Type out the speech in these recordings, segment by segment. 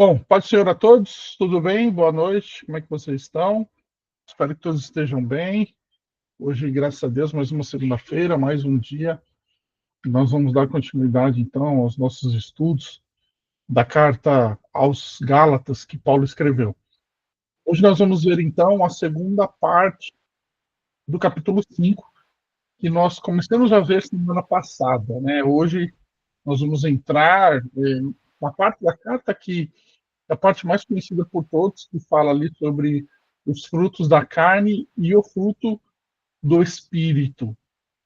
Bom, paz do Senhor a todos, tudo bem? Boa noite, como é que vocês estão? Espero que todos estejam bem. Hoje, graças a Deus, mais uma segunda-feira, mais um dia. Nós vamos dar continuidade, então, aos nossos estudos da carta aos Gálatas que Paulo escreveu. Hoje nós vamos ver, então, a segunda parte do capítulo 5, que nós começamos a ver semana passada, né? Hoje nós vamos entrar na parte da carta que é a parte mais conhecida por todos, que fala ali sobre os frutos da carne e o fruto do espírito,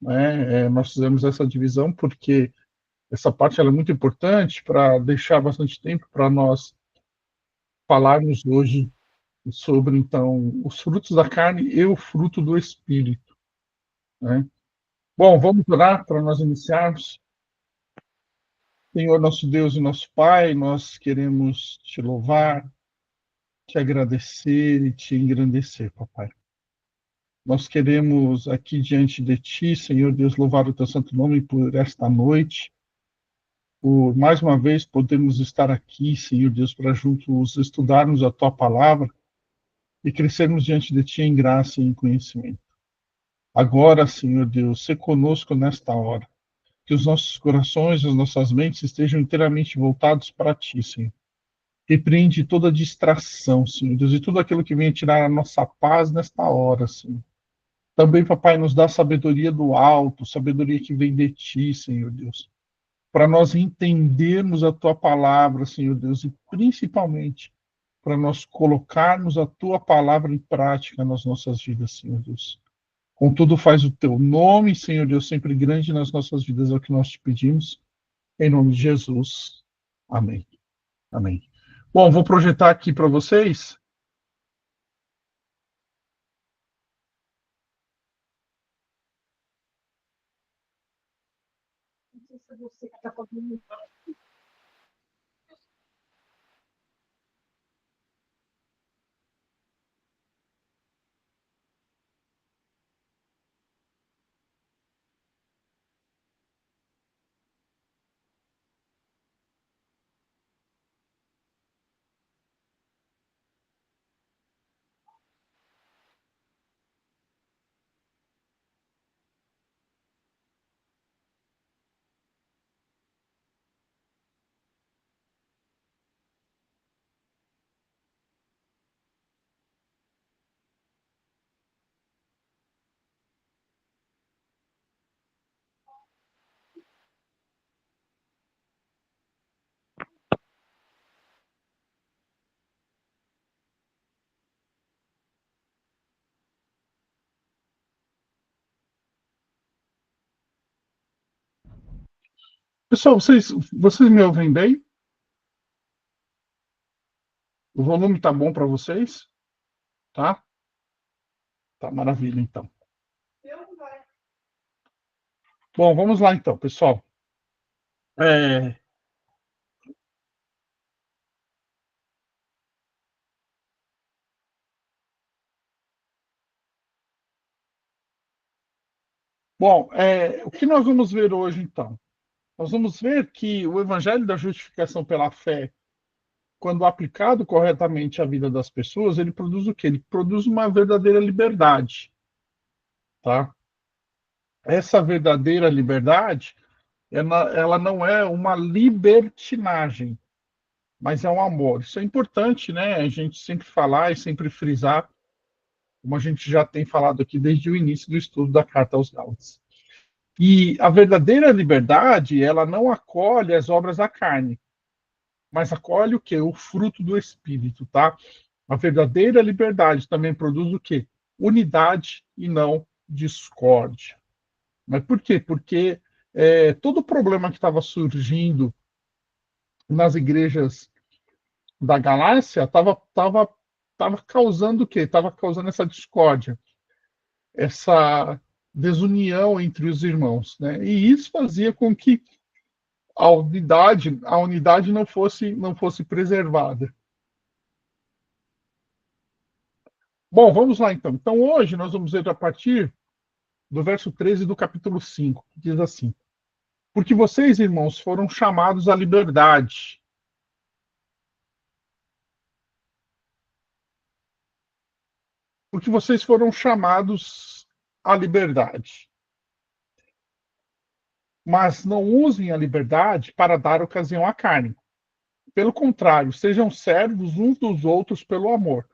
né? Nós fizemos essa divisão porque essa parte ela é muito importante para deixar bastante tempo para nós falarmos hoje sobre, então, os frutos da carne e o fruto do espírito, né? Bom, vamos orar para nós iniciarmos. Senhor, nosso Deus e nosso Pai, nós queremos te louvar, te agradecer e te engrandecer, papai. Nós queremos aqui diante de Ti, Senhor Deus, louvar o Teu santo nome por esta noite, por mais uma vez podermos estar aqui, Senhor Deus, para juntos estudarmos a Tua palavra e crescermos diante de Ti em graça e em conhecimento. Agora, Senhor Deus, se conosco nesta hora, que os nossos corações, as nossas mentes estejam inteiramente voltados para Ti, Senhor. Repreende toda distração, Senhor Deus, e tudo aquilo que venha tirar a nossa paz nesta hora, Senhor. Também, papai, nos dá sabedoria do alto, sabedoria que vem de ti, Senhor Deus, para nós entendermos a tua palavra, Senhor Deus, e principalmente para nós colocarmos a tua palavra em prática nas nossas vidas, Senhor Deus. Contudo, faz o teu nome, Senhor Deus, sempre grande nas nossas vidas, é o que nós te pedimos, em nome de Jesus. Amém. Amém. Bom, vou projetar aqui para vocês. Não sei se você está fazendo. Pessoal, vocês me ouvem bem? O volume está bom para vocês? Tá? Tá maravilha, então. Bom, vamos lá então, pessoal. É, Bom, o que nós vamos ver hoje, então? Nós vamos ver que o Evangelho da Justificação pela Fé, quando aplicado corretamente à vida das pessoas, ele produz o quê? Ele produz uma verdadeira liberdade, tá? Essa verdadeira liberdade, ela não é uma libertinagem, mas é um amor. Isso é importante, né? A gente sempre falar e sempre frisar, como a gente já tem falado aqui desde o início do estudo da Carta aos Gálatas. E a verdadeira liberdade, ela não acolhe as obras da carne, mas acolhe o quê? O fruto do Espírito, tá? A verdadeira liberdade também produz o quê? Unidade e não discórdia. Mas por quê? Porque todo o problema que estava surgindo nas igrejas da Galácia estava causando o quê? Estava causando essa discórdia, essa desunião entre os irmãos, né? E isso fazia com que a unidade não fosse preservada. Bom, vamos lá então. Então hoje nós vamos ver a partir do verso 13 do capítulo 5, que diz assim: Porque vocês, irmãos, foram chamados à liberdade. porque vocês foram chamados à liberdade. Mas não usem a liberdade para dar ocasião à carne. Pelo contrário, sejam servos uns dos outros pelo amor.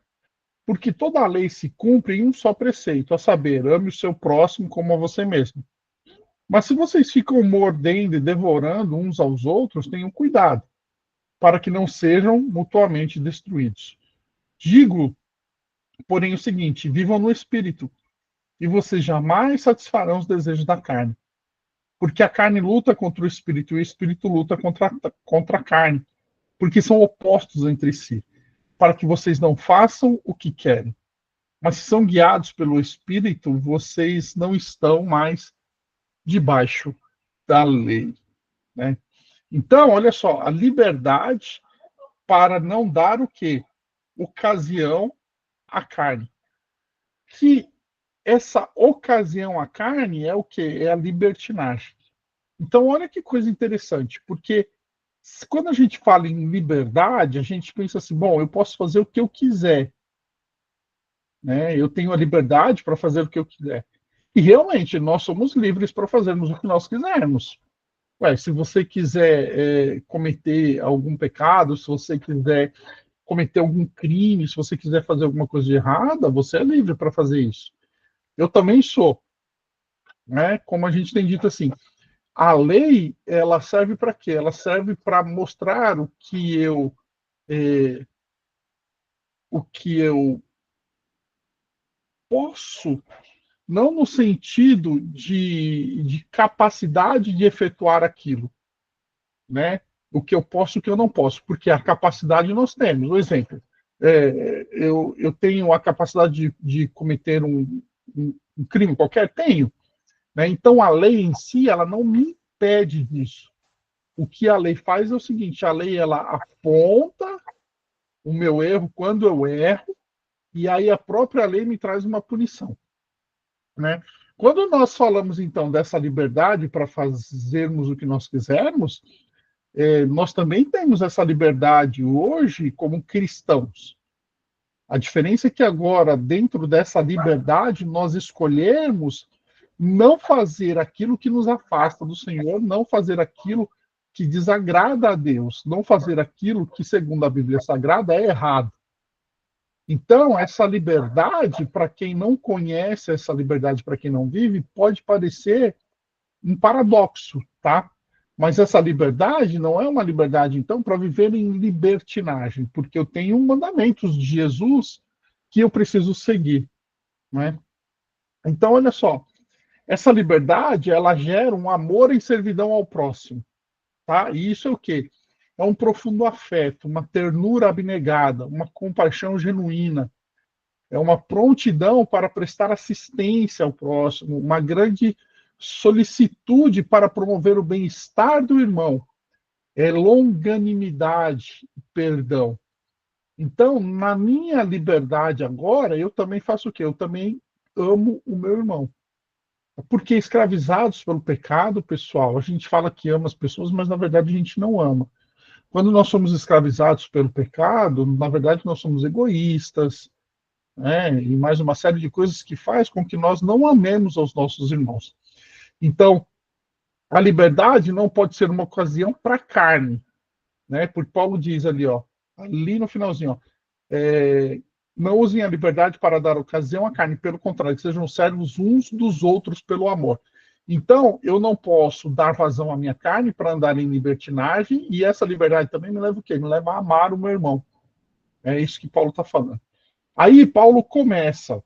Porque toda a lei se cumpre em um só preceito, a saber, ame o seu próximo como a você mesmo. Mas se vocês ficam mordendo e devorando uns aos outros, tenham cuidado, para que não sejam mutuamente destruídos. Digo, porém, o seguinte: vivam no espírito, e vocês jamais satisfarão os desejos da carne. Porque a carne luta contra o espírito e o espírito luta contra a carne, porque são opostos entre si, para que vocês não façam o que querem. Mas se são guiados pelo espírito, vocês não estão mais debaixo da lei, né? Então, olha só, a liberdade para não dar o quê? Ocasião à carne. Que essa ocasião à carne é o quê? É a libertinagem. Então, olha que coisa interessante, porque quando a gente fala em liberdade, a gente pensa assim, bom, eu posso fazer o que eu quiser, né? Eu tenho a liberdade para fazer o que eu quiser. E realmente, nós somos livres para fazermos o que nós quisermos. Ué, se você quiser cometer algum pecado, se você quiser cometer algum crime, se você quiser fazer alguma coisa de errada, você é livre para fazer isso. Eu também sou, né? Como a gente tem dito assim, a lei, ela serve para quê? Ela serve para mostrar eh, o que eu posso, não no sentido de capacidade de efetuar aquilo, né? O que eu posso e o que eu não posso, porque a capacidade nós temos. Um exemplo, eu tenho a capacidade de cometer um crime qualquer? Tenho. Né? Então, a lei em si, ela não me impede disso. O que a lei faz é o seguinte, a lei, ela aponta o meu erro quando eu erro, e aí a própria lei me traz uma punição. Né? Quando nós falamos, então, dessa liberdade para fazermos o que nós quisermos, nós também temos essa liberdade hoje como cristãos. A diferença é que agora, dentro dessa liberdade, nós escolhermos não fazer aquilo que nos afasta do Senhor, não fazer aquilo que desagrada a Deus, não fazer aquilo que, segundo a Bíblia Sagrada, é errado. Então, essa liberdade, para quem não conhece, essa liberdade para quem não vive, pode parecer um paradoxo, tá? Mas essa liberdade não é uma liberdade, então, para viver em libertinagem, porque eu tenho mandamentos de Jesus que eu preciso seguir, né? Então, olha só, essa liberdade, ela gera um amor em servidão ao próximo, tá? E isso é o quê? É um profundo afeto, uma ternura abnegada, uma compaixão genuína, é uma prontidão para prestar assistência ao próximo, uma grande solicitude para promover o bem-estar do irmão, é longanimidade, perdão. Então, na minha liberdade agora, eu também faço o quê? Eu também amo o meu irmão. Porque escravizados pelo pecado, pessoal, a gente fala que ama as pessoas, mas na verdade a gente não ama. Quando nós somos escravizados pelo pecado, na verdade nós somos egoístas, né? E mais uma série de coisas que faz com que nós não amemos aos nossos irmãos. Então, a liberdade não pode ser uma ocasião para a carne, né? Porque Paulo diz ali, ó, ali no finalzinho, ó, não usem a liberdade para dar ocasião à carne, pelo contrário, que sejam servos uns dos outros pelo amor. Então, eu não posso dar vazão à minha carne para andar em libertinagem, e essa liberdade também me leva o quê? Me leva a amar o meu irmão. É isso que Paulo está falando. Aí Paulo começa,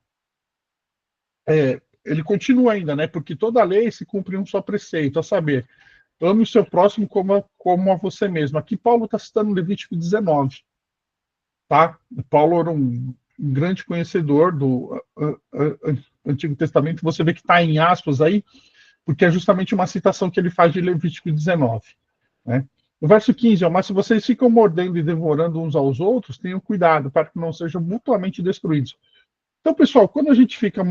ele continua ainda, né? Porque toda lei se cumpre um só preceito, a saber, ame o seu próximo como a você mesmo. Aqui Paulo está citando Levítico 19, tá? Paulo era um grande conhecedor do Antigo Testamento. Você vê que está em aspas aí, porque é justamente uma citação que ele faz de Levítico 19. Né? No verso 15, ó, mas se vocês ficam mordendo e devorando uns aos outros, tenham cuidado para que não sejam mutuamente destruídos. Então, pessoal, quando a gente fica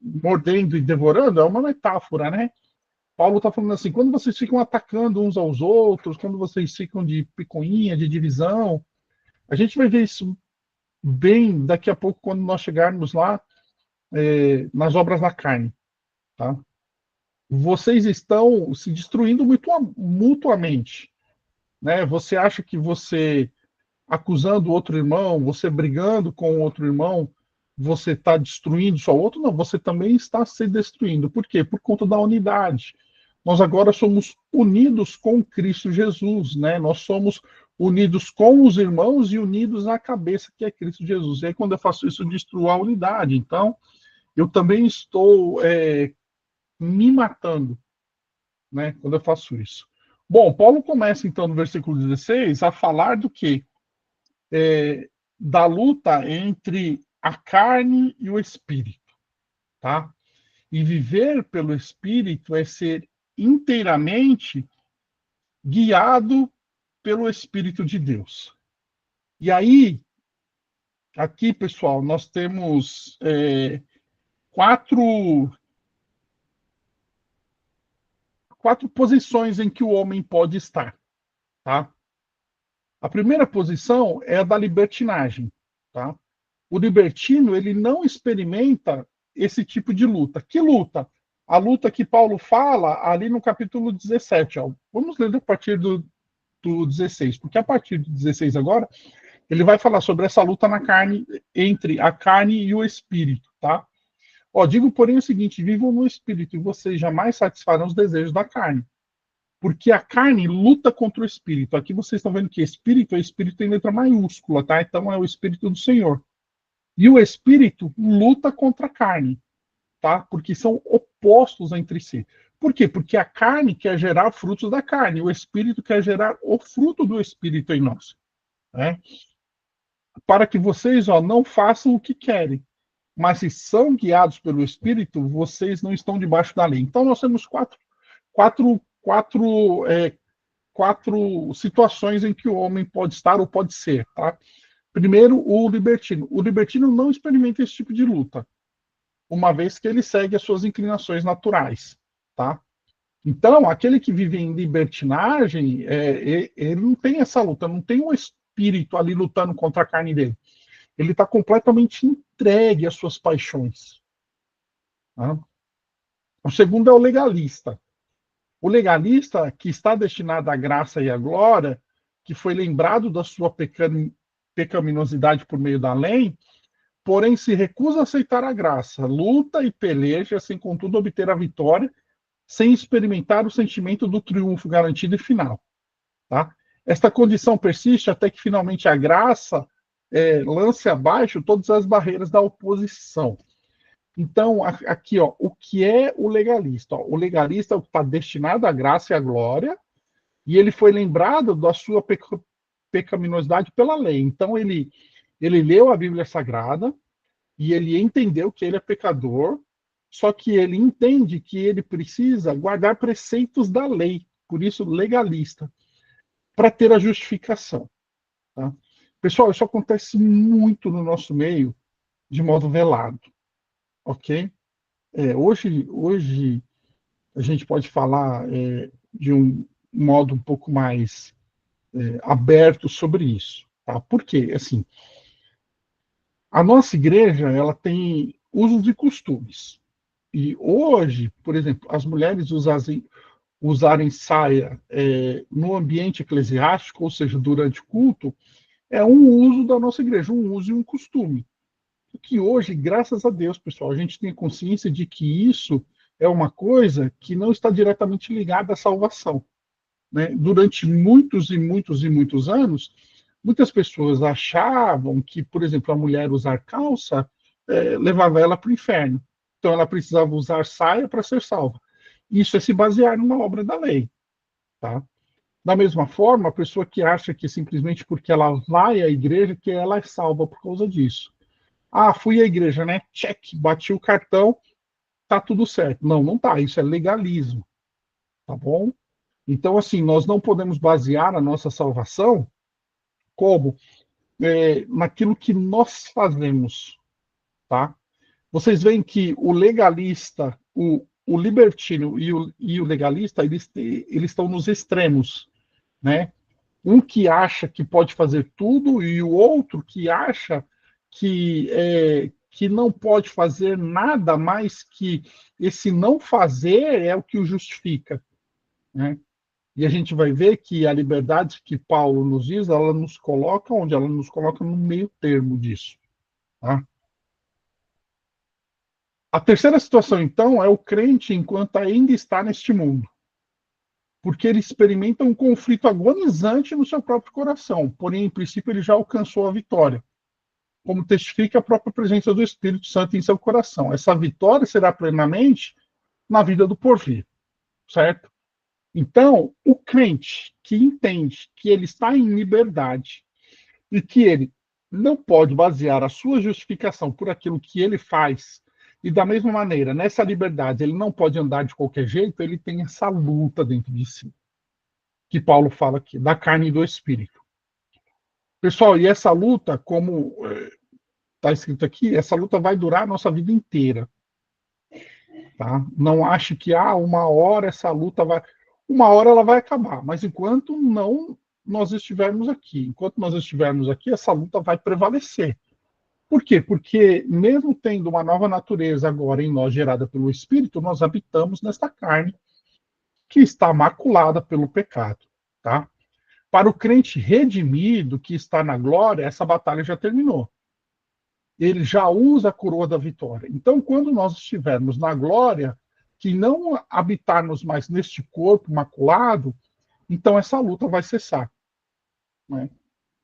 mordendo e devorando, é uma metáfora, né? Paulo está falando assim, quando vocês ficam atacando uns aos outros, quando vocês ficam de picuinha, de divisão, a gente vai ver isso bem daqui a pouco, quando nós chegarmos lá, nas obras da carne, tá? Vocês estão se destruindo mutuamente, né? Você acha que você acusando outro irmão, você brigando com outro irmão, você está destruindo só outro? Não, você também está se destruindo. Por quê? Por conta da unidade. Nós agora somos unidos com Cristo Jesus, né? Nós somos unidos com os irmãos e unidos na cabeça que é Cristo Jesus. E aí, quando eu faço isso, eu destruo a unidade. Então, eu também estou me matando, né? Quando eu faço isso. Bom, Paulo começa então no versículo 16 a falar do quê? Da luta entre a carne e o espírito, tá? E viver pelo espírito é ser inteiramente guiado pelo Espírito de Deus. E aí, aqui, pessoal, nós temos quatro, quatro posições em que o homem pode estar, tá? A primeira posição é a da libertinagem, tá? O libertino, ele não experimenta esse tipo de luta. Que luta? A luta que Paulo fala ali no capítulo 17. Ó. Vamos ler a partir do 16, porque a partir do 16 agora, ele vai falar sobre essa luta na carne, entre a carne e o espírito, tá? Ó, digo, porém, o seguinte: vivam no espírito e vocês jamais satisfarão os desejos da carne. Porque a carne luta contra o espírito. Aqui vocês estão vendo que espírito é espírito em letra maiúscula, tá? Então é o espírito do Senhor. E o espírito luta contra a carne, tá? Porque são opostos entre si. Por quê? Porque a carne quer gerar frutos da carne, o espírito quer gerar o fruto do espírito em nós, né? Para que vocês, ó, não façam o que querem, mas se são guiados pelo espírito, vocês não estão debaixo da lei. Então nós temos quatro, quatro situações em que o homem pode estar ou pode ser, tá? Primeiro, o libertino. O libertino não experimenta esse tipo de luta, uma vez que ele segue as suas inclinações naturais, tá? Então, aquele que vive em libertinagem, ele não tem essa luta, não tem um espírito ali lutando contra a carne dele. Ele está completamente entregue às suas paixões. Tá? O segundo é o legalista. O legalista, que está destinado à graça e à glória, que foi lembrado da sua pecaminosidade por meio da lei, porém se recusa a aceitar a graça, luta e peleja, sem contudo obter a vitória, sem experimentar o sentimento do triunfo garantido e final. Tá? Esta condição persiste até que finalmente a graça lance abaixo todas as barreiras da oposição. Então, aqui, ó, o que é o legalista? Ó, o legalista é o que está destinado à graça e à glória, e ele foi lembrado da sua pecaminosidade pela lei. Então, ele leu a Bíblia Sagrada, e ele entendeu que ele é pecador, só que ele entende que ele precisa guardar preceitos da lei, por isso legalista, para ter a justificação. Tá? Pessoal, isso acontece muito no nosso meio de modo velado, ok? Hoje a gente pode falar de um modo um pouco mais aberto sobre isso. Tá? Por quê? Assim, a nossa igreja ela tem usos e costumes. E hoje, por exemplo, as mulheres usarem saia no ambiente eclesiástico, ou seja, durante o culto, é um uso da nossa igreja, um uso e um costume. Que hoje, graças a Deus, pessoal, a gente tem consciência de que isso é uma coisa que não está diretamente ligada à salvação. Né? Durante muitos e muitos e muitos anos, muitas pessoas achavam que, por exemplo, a mulher usar calça levava ela para o inferno. Então, ela precisava usar saia para ser salva. Isso é se basear numa obra da lei. Tá? Da mesma forma, a pessoa que acha que simplesmente porque ela vai à igreja, que ela é salva por causa disso. Ah, fui à igreja, né? Check, bati o cartão, tá tudo certo. Não, não tá. Isso é legalismo, tá bom? Então, assim, nós não podemos basear a nossa salvação como naquilo que nós fazemos, tá? Vocês veem que o legalista, o libertino e o legalista, eles estão nos extremos, né? Um que acha que pode fazer tudo e o outro que acha que não pode fazer nada mais que esse não fazer é o que o justifica, né? E a gente vai ver que a liberdade que Paulo nos diz, ela nos coloca onde? Ela nos coloca no meio termo disso. Tá? A terceira situação, então, é o crente enquanto ainda está neste mundo. Porque ele experimenta um conflito agonizante no seu próprio coração. Porém, em princípio, ele já alcançou a vitória, como testifica a própria presença do Espírito Santo em seu coração. Essa vitória será plenamente na vida do porvir, certo? Então, o crente que entende que ele está em liberdade e que ele não pode basear a sua justificação por aquilo que ele faz, e da mesma maneira, nessa liberdade, ele não pode andar de qualquer jeito, ele tem essa luta dentro de si, que Paulo fala aqui, da carne e do espírito. Pessoal, e essa luta, como está escrito aqui, essa luta vai durar a nossa vida inteira. Tá? Não ache que uma hora essa luta vai. Uma hora ela vai acabar, mas enquanto não nós estivermos aqui, essa luta vai prevalecer. Por quê? Porque mesmo tendo uma nova natureza agora em nós gerada pelo Espírito, nós habitamos nesta carne que está maculada pelo pecado, tá? Para o crente redimido que está na glória, essa batalha já terminou. Ele já usa a coroa da vitória. Então, quando nós estivermos na glória, que não habitarmos mais neste corpo maculado, então essa luta vai cessar, né?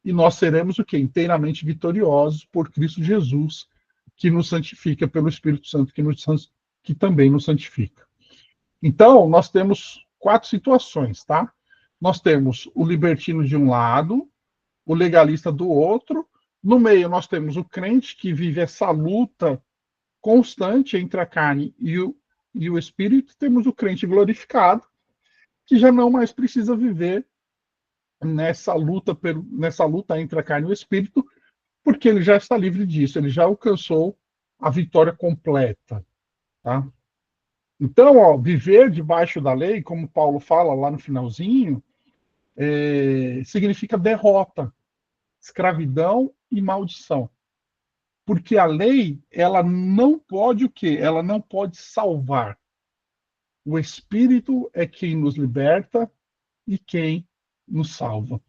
E nós seremos o quê? Inteiramente vitoriosos por Cristo Jesus, que nos santifica, pelo Espírito Santo que também nos santifica. Então, nós temos 4 situações, tá? Nós temos o libertino de um lado, o legalista do outro. No meio, nós temos o crente que vive essa luta constante entre a carne e o espírito. Temos o crente glorificado, que já não mais precisa viver nessa luta entre a carne e o espírito, porque ele já está livre disso, ele já alcançou a vitória completa. Tá? Então, viver debaixo da lei, como Paulo fala lá no finalzinho, significa derrota, escravidão e maldição. Porque a lei, ela não pode o quê? Ela não pode salvar. O Espírito é quem nos liberta e quem nos salva.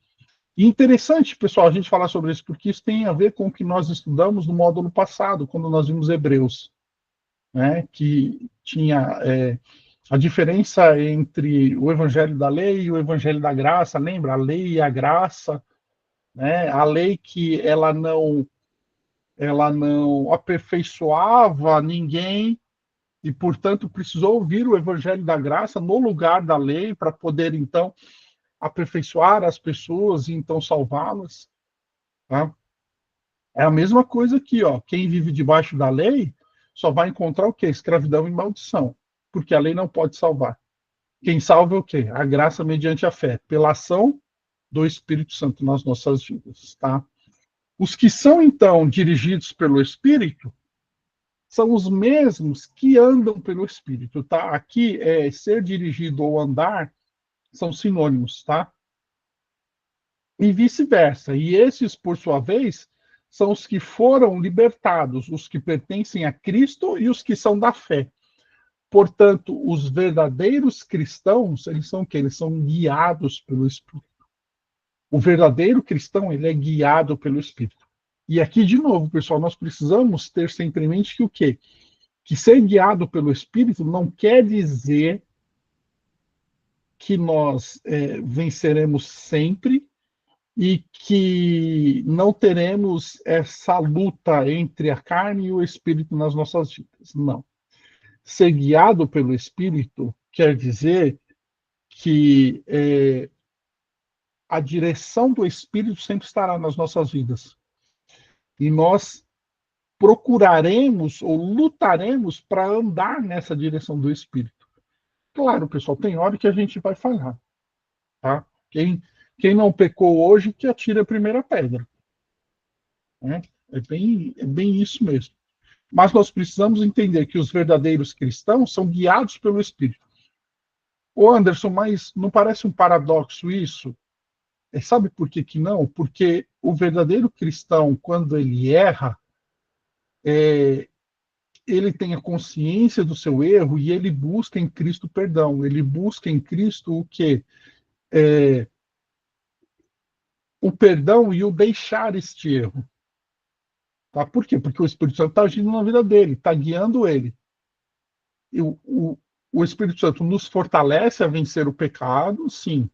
E interessante, pessoal, a gente falar sobre isso, porque isso tem a ver com o que nós estudamos no módulo passado, quando nós vimos Hebreus, né? Que tinha a diferença entre o evangelho da lei e o evangelho da graça. Lembra? A lei e a graça, né? A lei que ela não aperfeiçoava ninguém e, portanto, precisou ouvir o evangelho da graça no lugar da lei para poder, então, aperfeiçoar as pessoas e, então, salvá-las. Tá? É a mesma coisa aqui, ó. Quem vive debaixo da lei só vai encontrar o quê? Escravidão e maldição, porque a lei não pode salvar. Quem salva é o quê? A graça mediante a fé, pela ação do Espírito Santo nas nossas vidas, tá? Os que são, então, dirigidos pelo Espírito são os mesmos que andam pelo Espírito, tá? Aqui, ser dirigido ou andar são sinônimos, tá? E vice-versa. E esses, por sua vez, são os que foram libertados, os que pertencem a Cristo e os que são da fé. Portanto, os verdadeiros cristãos, eles são o quê? Eles são guiados pelo Espírito. O verdadeiro cristão, ele é guiado pelo Espírito. E aqui, de novo, pessoal, nós precisamos ter sempre em mente que o quê? Que ser guiado pelo Espírito não quer dizer que nós venceremos sempre e que não teremos essa luta entre a carne e o Espírito nas nossas vidas. Não. Ser guiado pelo Espírito quer dizer que a direção do Espírito sempre estará nas nossas vidas. E nós procuraremos ou lutaremos para andar nessa direção do Espírito. Claro, pessoal, tem hora que a gente vai falhar. Tá? Quem não pecou hoje, que atire a primeira pedra. Né? É bem isso mesmo. Mas nós precisamos entender que os verdadeiros cristãos são guiados pelo Espírito. Ô Anderson, mas não parece um paradoxo isso? Sabe por que não? Porque o verdadeiro cristão, quando ele erra, ele tenha consciência do seu erro e ele busca em Cristo perdão. Ele busca em Cristo o quê? O perdão e o deixar este erro. Tá? Por quê? Porque o Espírito Santo está agindo na vida dele, está guiando ele. E o Espírito Santo nos fortalece a vencer o pecado, sim.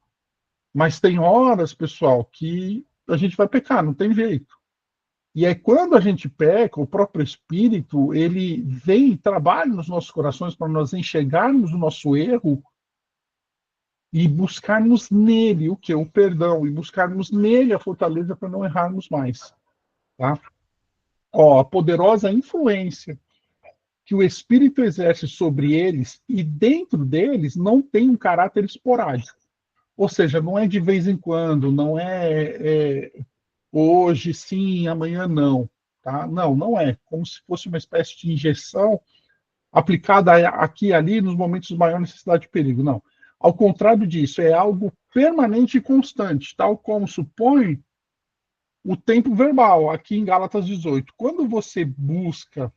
Mas tem horas, pessoal, que a gente vai pecar, não tem jeito. E é quando a gente peca, o próprio Espírito, ele vem e trabalha nos nossos corações para nós enxergarmos o nosso erro e buscarmos nele o que? O perdão, e buscarmos nele a fortaleza para não errarmos mais. Tá? Ó, a poderosa influência que o Espírito exerce sobre eles e dentro deles não tem um caráter esporádico. Ou seja, não é de vez em quando, não é hoje sim, amanhã não. Tá? Não, não é. Como se fosse uma espécie de injeção aplicada aqui e ali nos momentos de maior necessidade de perigo. Não. Ao contrário disso, é algo permanente e constante, tal como supõe o tempo verbal, aqui em Gálatas 18. Quando você busca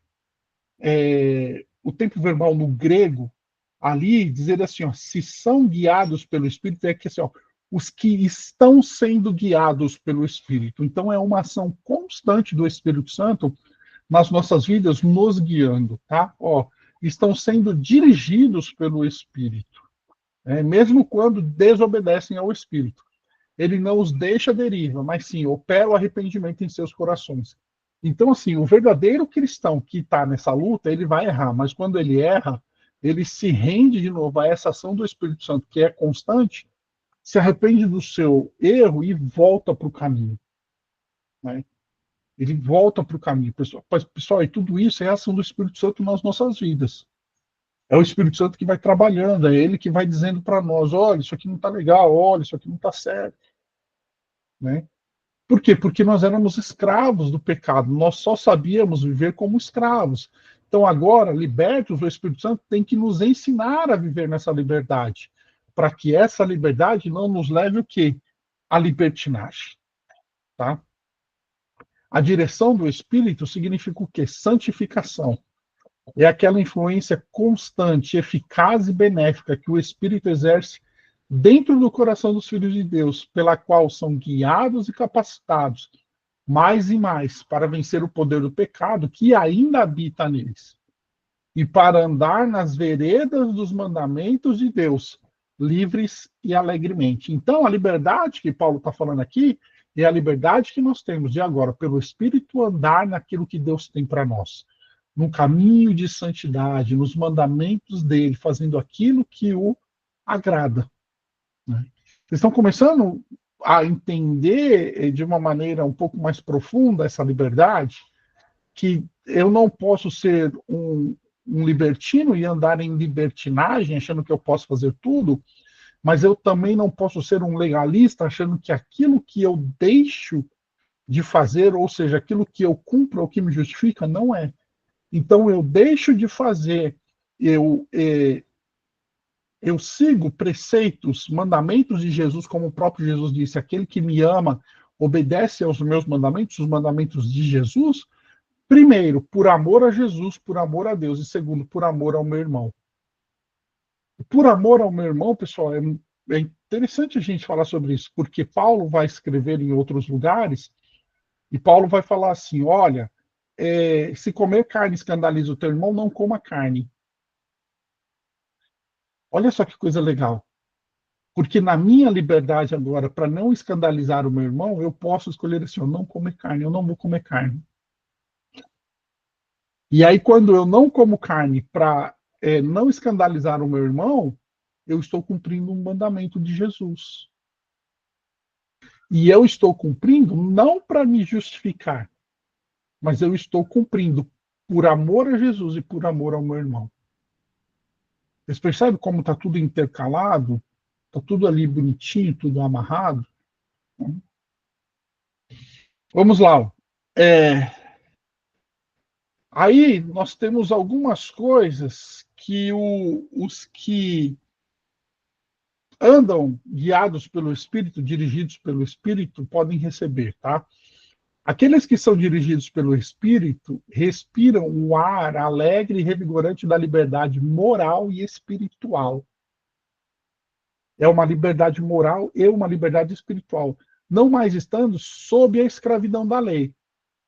o tempo verbal no grego, ali, dizer assim, ó, se são guiados pelo Espírito, é que assim, ó, os que estão sendo guiados pelo Espírito. Então, é uma ação constante do Espírito Santo nas nossas vidas, nos guiando, tá? Ó, estão sendo dirigidos pelo Espírito, mesmo quando desobedecem ao Espírito. Ele não os deixa à deriva, mas sim opera o arrependimento em seus corações. Então, assim, o verdadeiro cristão que está nessa luta, ele vai errar, mas quando ele erra, ele se rende de novo a essa ação do Espírito Santo, que é constante, se arrepende do seu erro e volta para o caminho. Né? Ele volta para o caminho. Pessoal, e tudo isso é a ação do Espírito Santo nas nossas vidas. É o Espírito Santo que vai trabalhando, é ele que vai dizendo para nós: olha, isso aqui não está legal, olha, isso aqui não está certo. Né? Por quê? Porque nós éramos escravos do pecado, nós só sabíamos viver como escravos. Então, agora, libertos, o Espírito Santo tem que nos ensinar a viver nessa liberdade, para que essa liberdade não nos leve o quê? A libertinagem. Tá? A direção do Espírito significa o quê? Santificação. É aquela influência constante, eficaz e benéfica que o Espírito exerce dentro do coração dos filhos de Deus, pela qual são guiados e capacitados mais e mais para vencer o poder do pecado que ainda habita neles e para andar nas veredas dos mandamentos de Deus, livres e alegremente. Então, a liberdade que Paulo está falando aqui é a liberdade que nós temos de agora, pelo Espírito, andar naquilo que Deus tem para nós, no caminho de santidade, nos mandamentos dele, fazendo aquilo que o agrada. Né? Vocês estão começando a entender de uma maneira um pouco mais profunda essa liberdade, que eu não posso ser um libertino e andar em libertinagem, achando que eu posso fazer tudo, mas eu também não posso ser um legalista, achando que aquilo que eu deixo de fazer, ou seja, aquilo que eu cumpro, o que me justifica, não é. Então eu deixo de fazer, eu, eu sigo preceitos, mandamentos de Jesus, como o próprio Jesus disse: aquele que me ama obedece aos meus mandamentos, os mandamentos de Jesus. Primeiro, por amor a Jesus, por amor a Deus, e segundo, por amor ao meu irmão. Por amor ao meu irmão, pessoal, é interessante a gente falar sobre isso, porque Paulo vai escrever em outros lugares, e Paulo vai falar assim: olha, se comer carne escandaliza o teu irmão, não coma carne. Olha só que coisa legal. Porque na minha liberdade agora, para não escandalizar o meu irmão, eu posso escolher assim: eu não comer carne, eu não vou comer carne. E aí, quando eu não como carne para não escandalizar o meu irmão, eu estou cumprindo um mandamento de Jesus. E eu estou cumprindo não para me justificar, mas eu estou cumprindo por amor a Jesus e por amor ao meu irmão. Vocês percebem como está tudo intercalado? Está tudo ali bonitinho, tudo amarrado? Vamos lá. É, Aí nós temos algumas coisas que os que andam guiados pelo Espírito, dirigidos pelo Espírito, podem receber, tá? Aqueles que são dirigidos pelo Espírito respiram o ar alegre e revigorante da liberdade moral e espiritual. É uma liberdade moral e uma liberdade espiritual, não mais estando sob a escravidão da lei.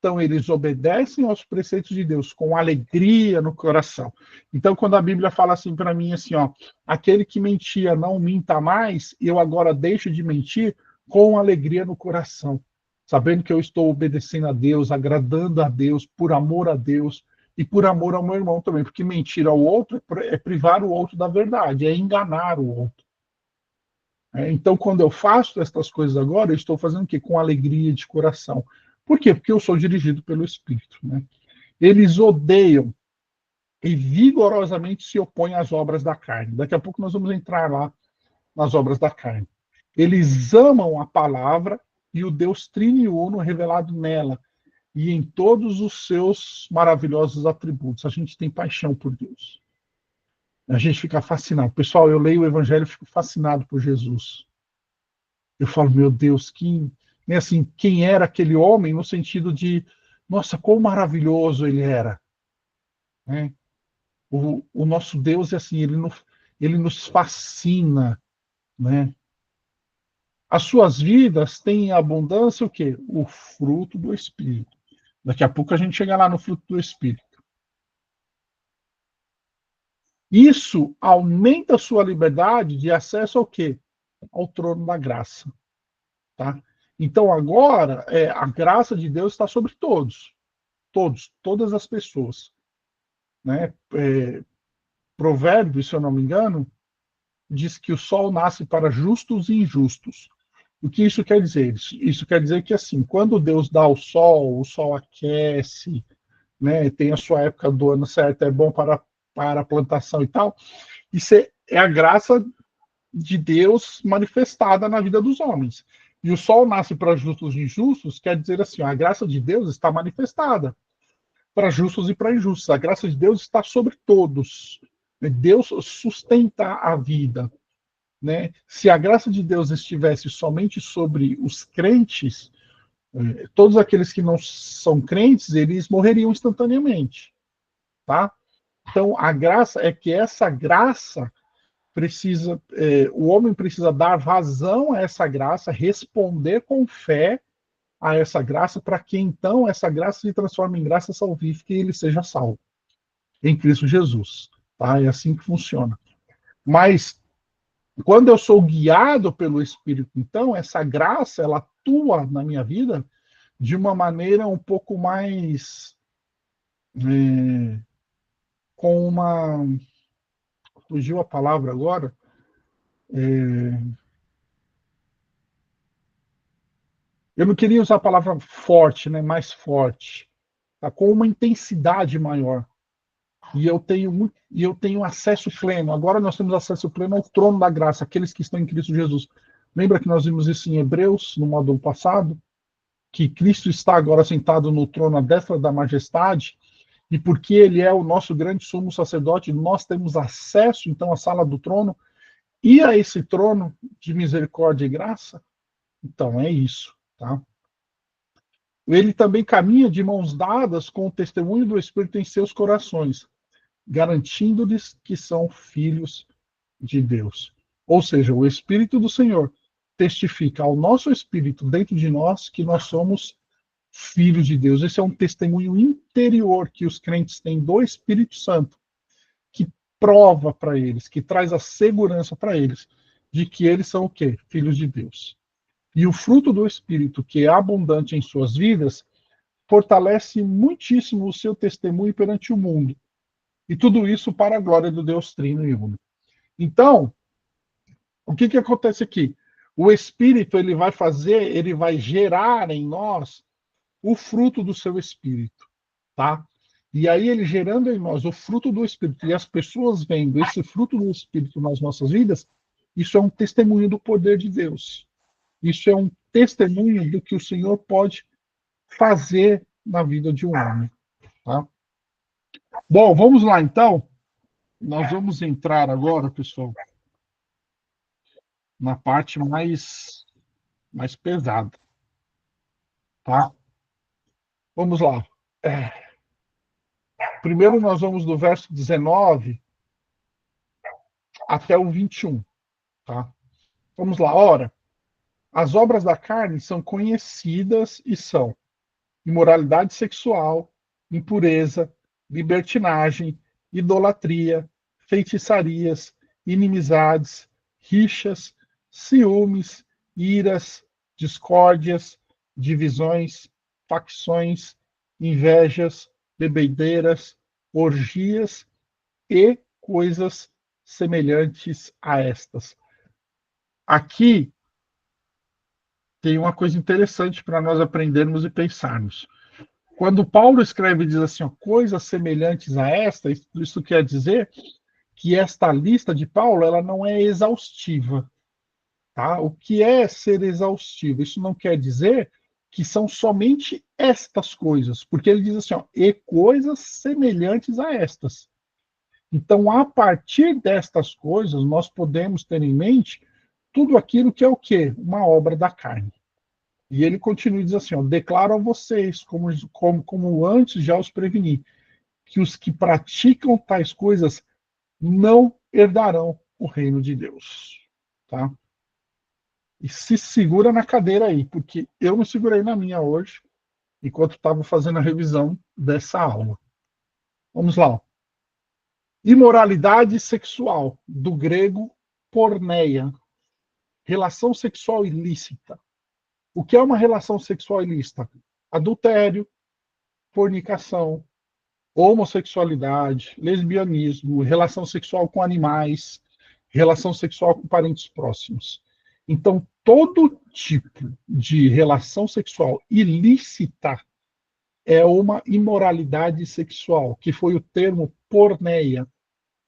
Então, eles obedecem aos preceitos de Deus com alegria no coração. Então, quando a Bíblia fala assim para mim, assim, ó, aquele que mentia não minta mais, eu agora deixo de mentir com alegria no coração, sabendo que eu estou obedecendo a Deus, agradando a Deus, por amor a Deus e por amor ao meu irmão também, porque mentir ao outro é privar o outro da verdade, é enganar o outro. Então, quando eu faço essas coisas agora, eu estou fazendo o quê? Com alegria de coração. Por quê? Porque eu sou dirigido pelo Espírito. Né? Eles odeiam e vigorosamente se opõem às obras da carne. Daqui a pouco nós vamos entrar lá nas obras da carne. Eles amam a palavra e o Deus Trino e Uno revelado nela e em todos os seus maravilhosos atributos. A gente tem paixão por Deus. A gente fica fascinado. Pessoal, eu leio o Evangelho e fico fascinado por Jesus. Eu falo, meu Deus, né, assim, quem era aquele homem no sentido de, nossa, quão maravilhoso ele era. Né? O nosso Deus é assim, ele nos fascina. Né? As suas vidas têm em abundância o quê? O fruto do Espírito. Daqui a pouco a gente chega lá no fruto do Espírito. Isso aumenta a sua liberdade de acesso ao quê? Ao trono da graça. Tá? Então agora a graça de Deus está sobre todos. Todas as pessoas. Né? Provérbios, se eu não me engano, diz que o sol nasce para justos e injustos. O que isso quer dizer? Isso quer dizer que, assim, quando Deus dá o sol aquece, né, tem a sua época do ano certa, é bom para a plantação e tal. Isso é a graça de Deus manifestada na vida dos homens. E o sol nasce para justos e injustos, quer dizer assim, a graça de Deus está manifestada para justos e para injustos. A graça de Deus está sobre todos. Deus sustenta a vida. Né? Se a graça de Deus estivesse somente sobre os crentes, todos aqueles que não são crentes, eles morreriam instantaneamente. Tá? Então, a graça é que essa graça precisa, o homem precisa dar vazão a essa graça, responder com fé a essa graça, para que então essa graça se transforme em graça salvífica e ele seja salvo em Cristo Jesus. Tá? É assim que funciona. Mas quando eu sou guiado pelo Espírito, então, essa graça, ela atua na minha vida de uma maneira um pouco mais com uma... Fugiu a palavra agora. Eu não queria usar a palavra forte, né? Mais forte. Tá? Com uma intensidade maior. E eu tenho acesso pleno. Agora nós temos acesso pleno ao trono da graça, aqueles que estão em Cristo Jesus. Lembra que nós vimos isso em Hebreus, no módulo passado? Que Cristo está agora sentado no trono à destra da majestade, e porque ele é o nosso grande sumo sacerdote, nós temos acesso, então, à sala do trono e a esse trono de misericórdia e graça. Então, é isso. Tá? Ele também caminha de mãos dadas com o testemunho do Espírito em seus corações, garantindo-lhes que são filhos de Deus. Ou seja, o Espírito do Senhor testifica ao nosso espírito dentro de nós que nós somos filhos de Deus. Esse é um testemunho interior que os crentes têm do Espírito Santo, que prova para eles, que traz a segurança para eles de que eles são o quê? Filhos de Deus. E o fruto do Espírito, que é abundante em suas vidas, fortalece muitíssimo o seu testemunho perante o mundo. E tudo isso para a glória do Deus Trino e Uno. Então, o que acontece aqui? O Espírito, ele vai gerar em nós o fruto do seu Espírito, tá? E aí ele gerando em nós o fruto do Espírito e as pessoas vendo esse fruto do Espírito nas nossas vidas, isso é um testemunho do poder de Deus. Isso é um testemunho do que o Senhor pode fazer na vida de um homem, tá? Bom, vamos lá então. Nós vamos entrar agora, pessoal, na parte mais pesada, tá? Vamos lá. Primeiro nós vamos do verso 19 até o 21, tá? Vamos lá. Ora, as obras da carne são conhecidas e são imoralidade sexual, impureza, libertinagem, idolatria, feitiçarias, inimizades, rixas, ciúmes, iras, discórdias, divisões, facções, invejas, bebedeiras, orgias e coisas semelhantes a estas. Aqui tem uma coisa interessante para nós aprendermos e pensarmos. Quando Paulo escreve e diz assim, ó, coisas semelhantes a esta, isso quer dizer que esta lista de Paulo ela não é exaustiva. Tá? O que é ser exaustivo? Isso não quer dizer que são somente estas coisas, porque ele diz assim, ó, e coisas semelhantes a estas. Então, a partir destas coisas, nós podemos ter em mente tudo aquilo que é o quê? Uma obra da carne. E ele continua e diz assim, ó, declaro a vocês, como antes já os preveni, que os que praticam tais coisas não herdarão o reino de Deus. Tá? E se segura na cadeira aí, porque eu me segurei na minha hoje, enquanto estava fazendo a revisão dessa aula. Vamos lá. Imoralidade sexual, do grego porneia, relação sexual ilícita. O que é uma relação sexual ilícita? Adultério, fornicação, homossexualidade, lesbianismo, relação sexual com animais, relação sexual com parentes próximos. Então, todo tipo de relação sexual ilícita é uma imoralidade sexual, que foi o termo porneia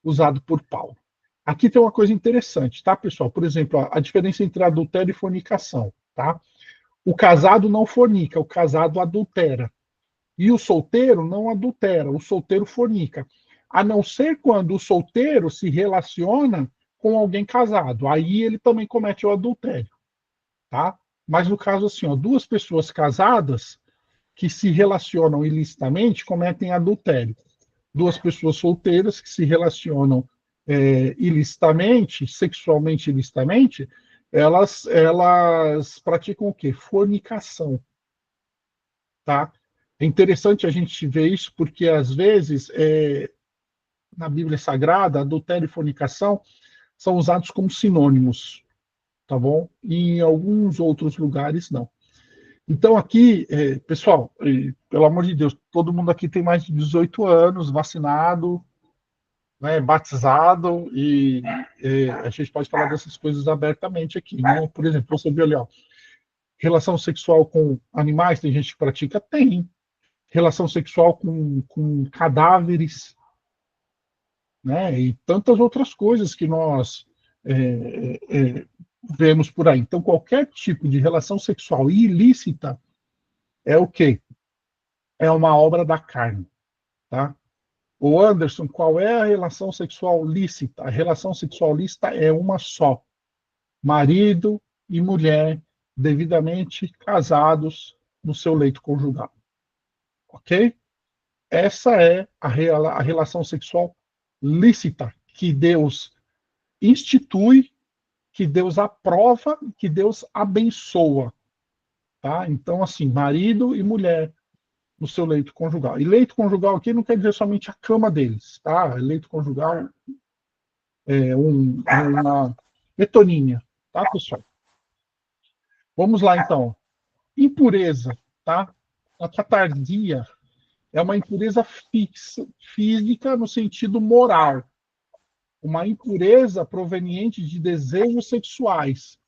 usado por Paulo. Aqui tem uma coisa interessante, tá, pessoal? Por exemplo, a diferença entre adultério e fornicação, tá? O casado não fornica, o casado adultera. E o solteiro não adultera, o solteiro fornica. A não ser quando o solteiro se relaciona com alguém casado. Aí ele também comete o adultério, tá? Mas no caso assim, ó, duas pessoas casadas que se relacionam ilicitamente cometem adultério. Duas pessoas solteiras que se relacionam ilicitamente, sexualmente ilicitamente, elas praticam o quê? Fornicação, tá? É interessante a gente ver isso porque, às vezes, na Bíblia Sagrada, adultério e fornicação são usados como sinônimos, tá bom? E em alguns outros lugares, não. Então, aqui, pessoal, pelo amor de Deus, todo mundo aqui tem mais de 18 anos, vacinado, né, batizado, e a gente pode falar dessas coisas abertamente aqui, né? Por exemplo, você vê ali, ó, relação sexual com animais, tem gente que pratica? Tem. Relação sexual com cadáveres, né? E tantas outras coisas que nós vemos por aí. Então, qualquer tipo de relação sexual ilícita é o quê? É uma obra da carne, tá? O Anderson, qual é a relação sexual lícita? A relação sexual lícita é uma só: marido e mulher devidamente casados no seu leito conjugal, ok? Essa é a relação sexual lícita que Deus institui, que Deus aprova, que Deus abençoa, tá? Então, assim, marido e mulher no seu leito conjugal. E leito conjugal aqui não quer dizer somente a cama deles, tá? Leito conjugal é uma metonímia, tá, pessoal? Vamos lá, então. Impureza, tá? A catarsia é uma impureza física no sentido moral, uma impureza proveniente de desejos sexuais,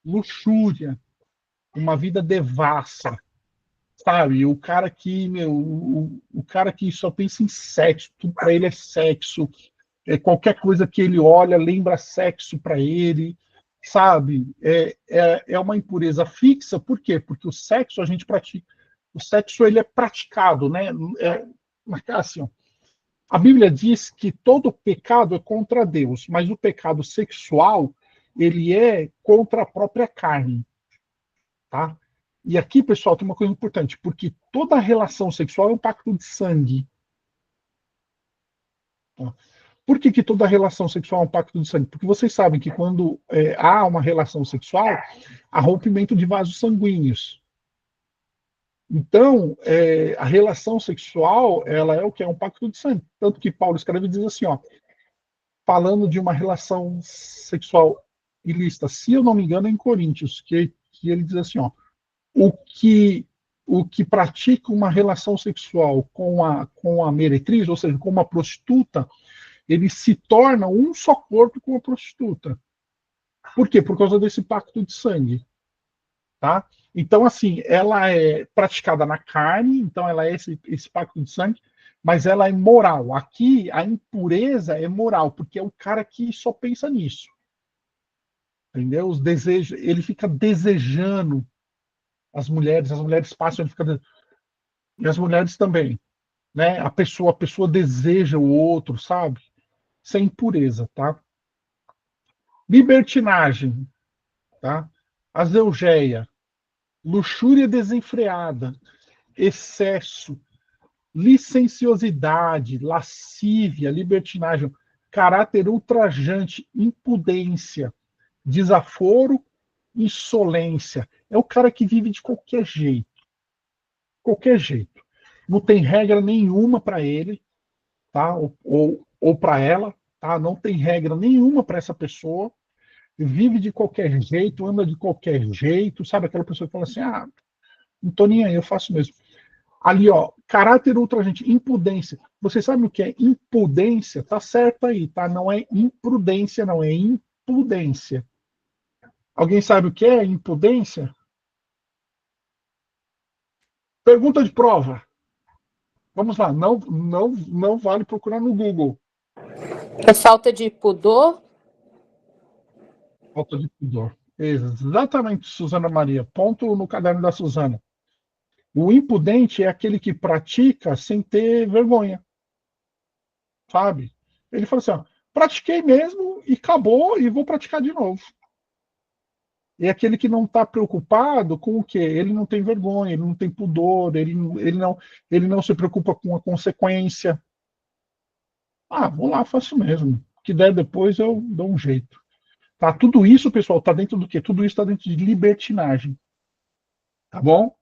luxúria, uma vida devassa, sabe? O cara que, meu, o cara que só pensa em sexo, tudo para ele é sexo, qualquer coisa que ele olha lembra sexo para ele, sabe? É uma impureza fixa, por quê? Porque o sexo a gente pratica, o sexo ele é praticado, né? Assim, ó, a Bíblia diz que todo pecado é contra Deus, mas o pecado sexual ele é contra a própria carne, tá? E aqui, pessoal, tem uma coisa importante, porque toda relação sexual é um pacto de sangue. Tá? Por que toda relação sexual é um pacto de sangue? Porque vocês sabem que quando há uma relação sexual, há rompimento de vasos sanguíneos. Então, a relação sexual, ela é o que? É um pacto de sangue. Tanto que Paulo escreve e diz assim, ó, falando de uma relação sexual ilícita, se eu não me engano, é em Coríntios, que ele diz assim, ó, o que o que pratica uma relação sexual com a meretriz, ou seja, com uma prostituta, ele se torna um só corpo com a prostituta. Por quê? Por causa desse pacto de sangue. Tá? Então, assim, ela é praticada na carne, então ela é esse pacto de sangue, mas ela é moral. Aqui, a impureza é moral, porque é o cara que só pensa nisso. Entendeu? Os desejos, ele fica desejando as mulheres passam, ele fica. E as mulheres também. Né? A pessoa deseja o outro, sabe? Isso é impureza, tá? Libertinagem, tá? Azeugeia, luxúria desenfreada, excesso, licenciosidade, lascívia, libertinagem, caráter ultrajante, impudência, desaforo, insolência. É o cara que vive de qualquer jeito. Qualquer jeito. Não tem regra nenhuma para ele, tá? Ou para ela, tá? Não tem regra nenhuma para essa pessoa. Vive de qualquer jeito, anda de qualquer jeito, sabe? Aquela pessoa que fala assim: ah, não tô nem aí, eu faço mesmo. Ali, ó, caráter ultrajante, impudência. Você sabe o que é impudência? Tá certo aí, tá? Não é imprudência, não, é impudência. Alguém sabe o que é impudência? Pergunta de prova. Vamos lá, não vale procurar no Google. É falta de pudor? Falta de pudor. Exatamente, Suzana Maria. Ponto no caderno da Suzana. O impudente é aquele que pratica sem ter vergonha, sabe? Ele fala assim, ó, pratiquei mesmo e acabou e vou praticar de novo. É aquele que não está preocupado com o quê? Ele não tem vergonha, ele não tem pudor, ele não se preocupa com a consequência. Ah, vou lá, faço mesmo. O que der depois eu dou um jeito. Tá? Tudo isso, pessoal, está dentro do quê? Tudo isso está dentro de libertinagem. Tá bom?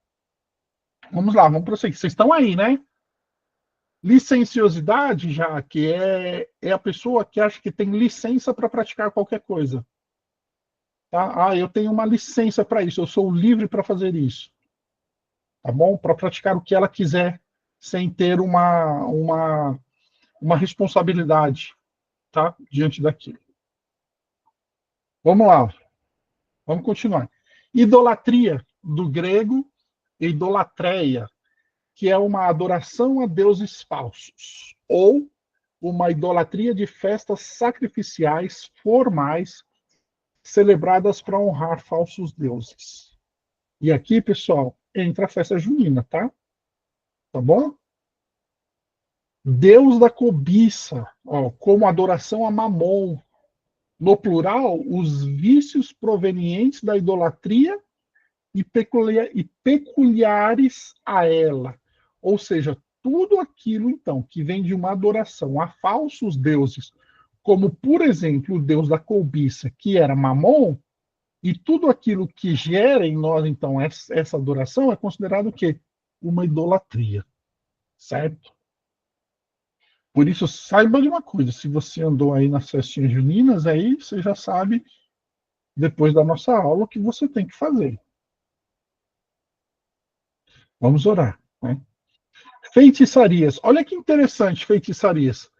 Vamos lá, vamos prosseguir. Vocês estão aí, né? Licenciosidade, já, que é a pessoa que acha que tem licença para praticar qualquer coisa. Tá? Ah, eu tenho uma licença para isso, eu sou livre para fazer isso. Tá bom? Para praticar o que ela quiser, sem ter uma responsabilidade, tá? Diante daquilo. Vamos lá, vamos continuar. Idolatria, do grego, idolatreia, que é uma adoração a deuses falsos, ou uma idolatria de festas sacrificiais formais celebradas para honrar falsos deuses. E aqui, pessoal, entra a festa junina, tá? Tá bom? Deus da cobiça, ó, como adoração a Mamon. No plural, os vícios provenientes da idolatria e peculiares a ela. Ou seja, tudo aquilo, então, que vem de uma adoração a falsos deuses, como, por exemplo, o deus da cobiça, que era Mamon, e tudo aquilo que gera em nós, então, essa adoração é considerado o quê? Uma idolatria, certo? Por isso, saiba de uma coisa, se você andou aí nas festinhas juninas, aí você já sabe, depois da nossa aula, o que você tem que fazer. Vamos orar, né? Feitiçarias. Olha que interessante, feitiçarias.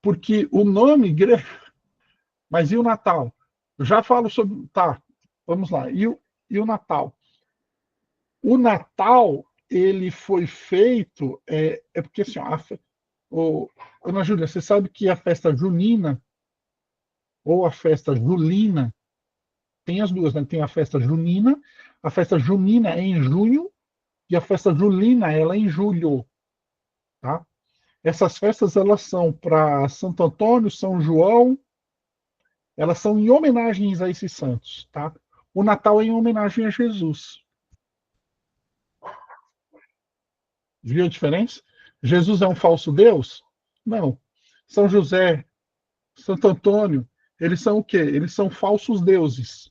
Porque o nome grego. Mas e o Natal? Eu já falo sobre. Tá, vamos lá. E o Natal? O Natal, ele foi feito. É porque assim, Ana Júlia, você sabe que a festa junina, ou a festa julina, tem as duas, né? Tem a festa junina. A festa junina é em junho e a festa julina ela é em julho, tá? Essas festas elas são para Santo Antônio, São João, elas são em homenagens a esses santos, tá? O Natal é em homenagem a Jesus. Viu a diferença? Jesus é um falso Deus? Não. São José, Santo Antônio, eles são o quê? Eles são falsos deuses.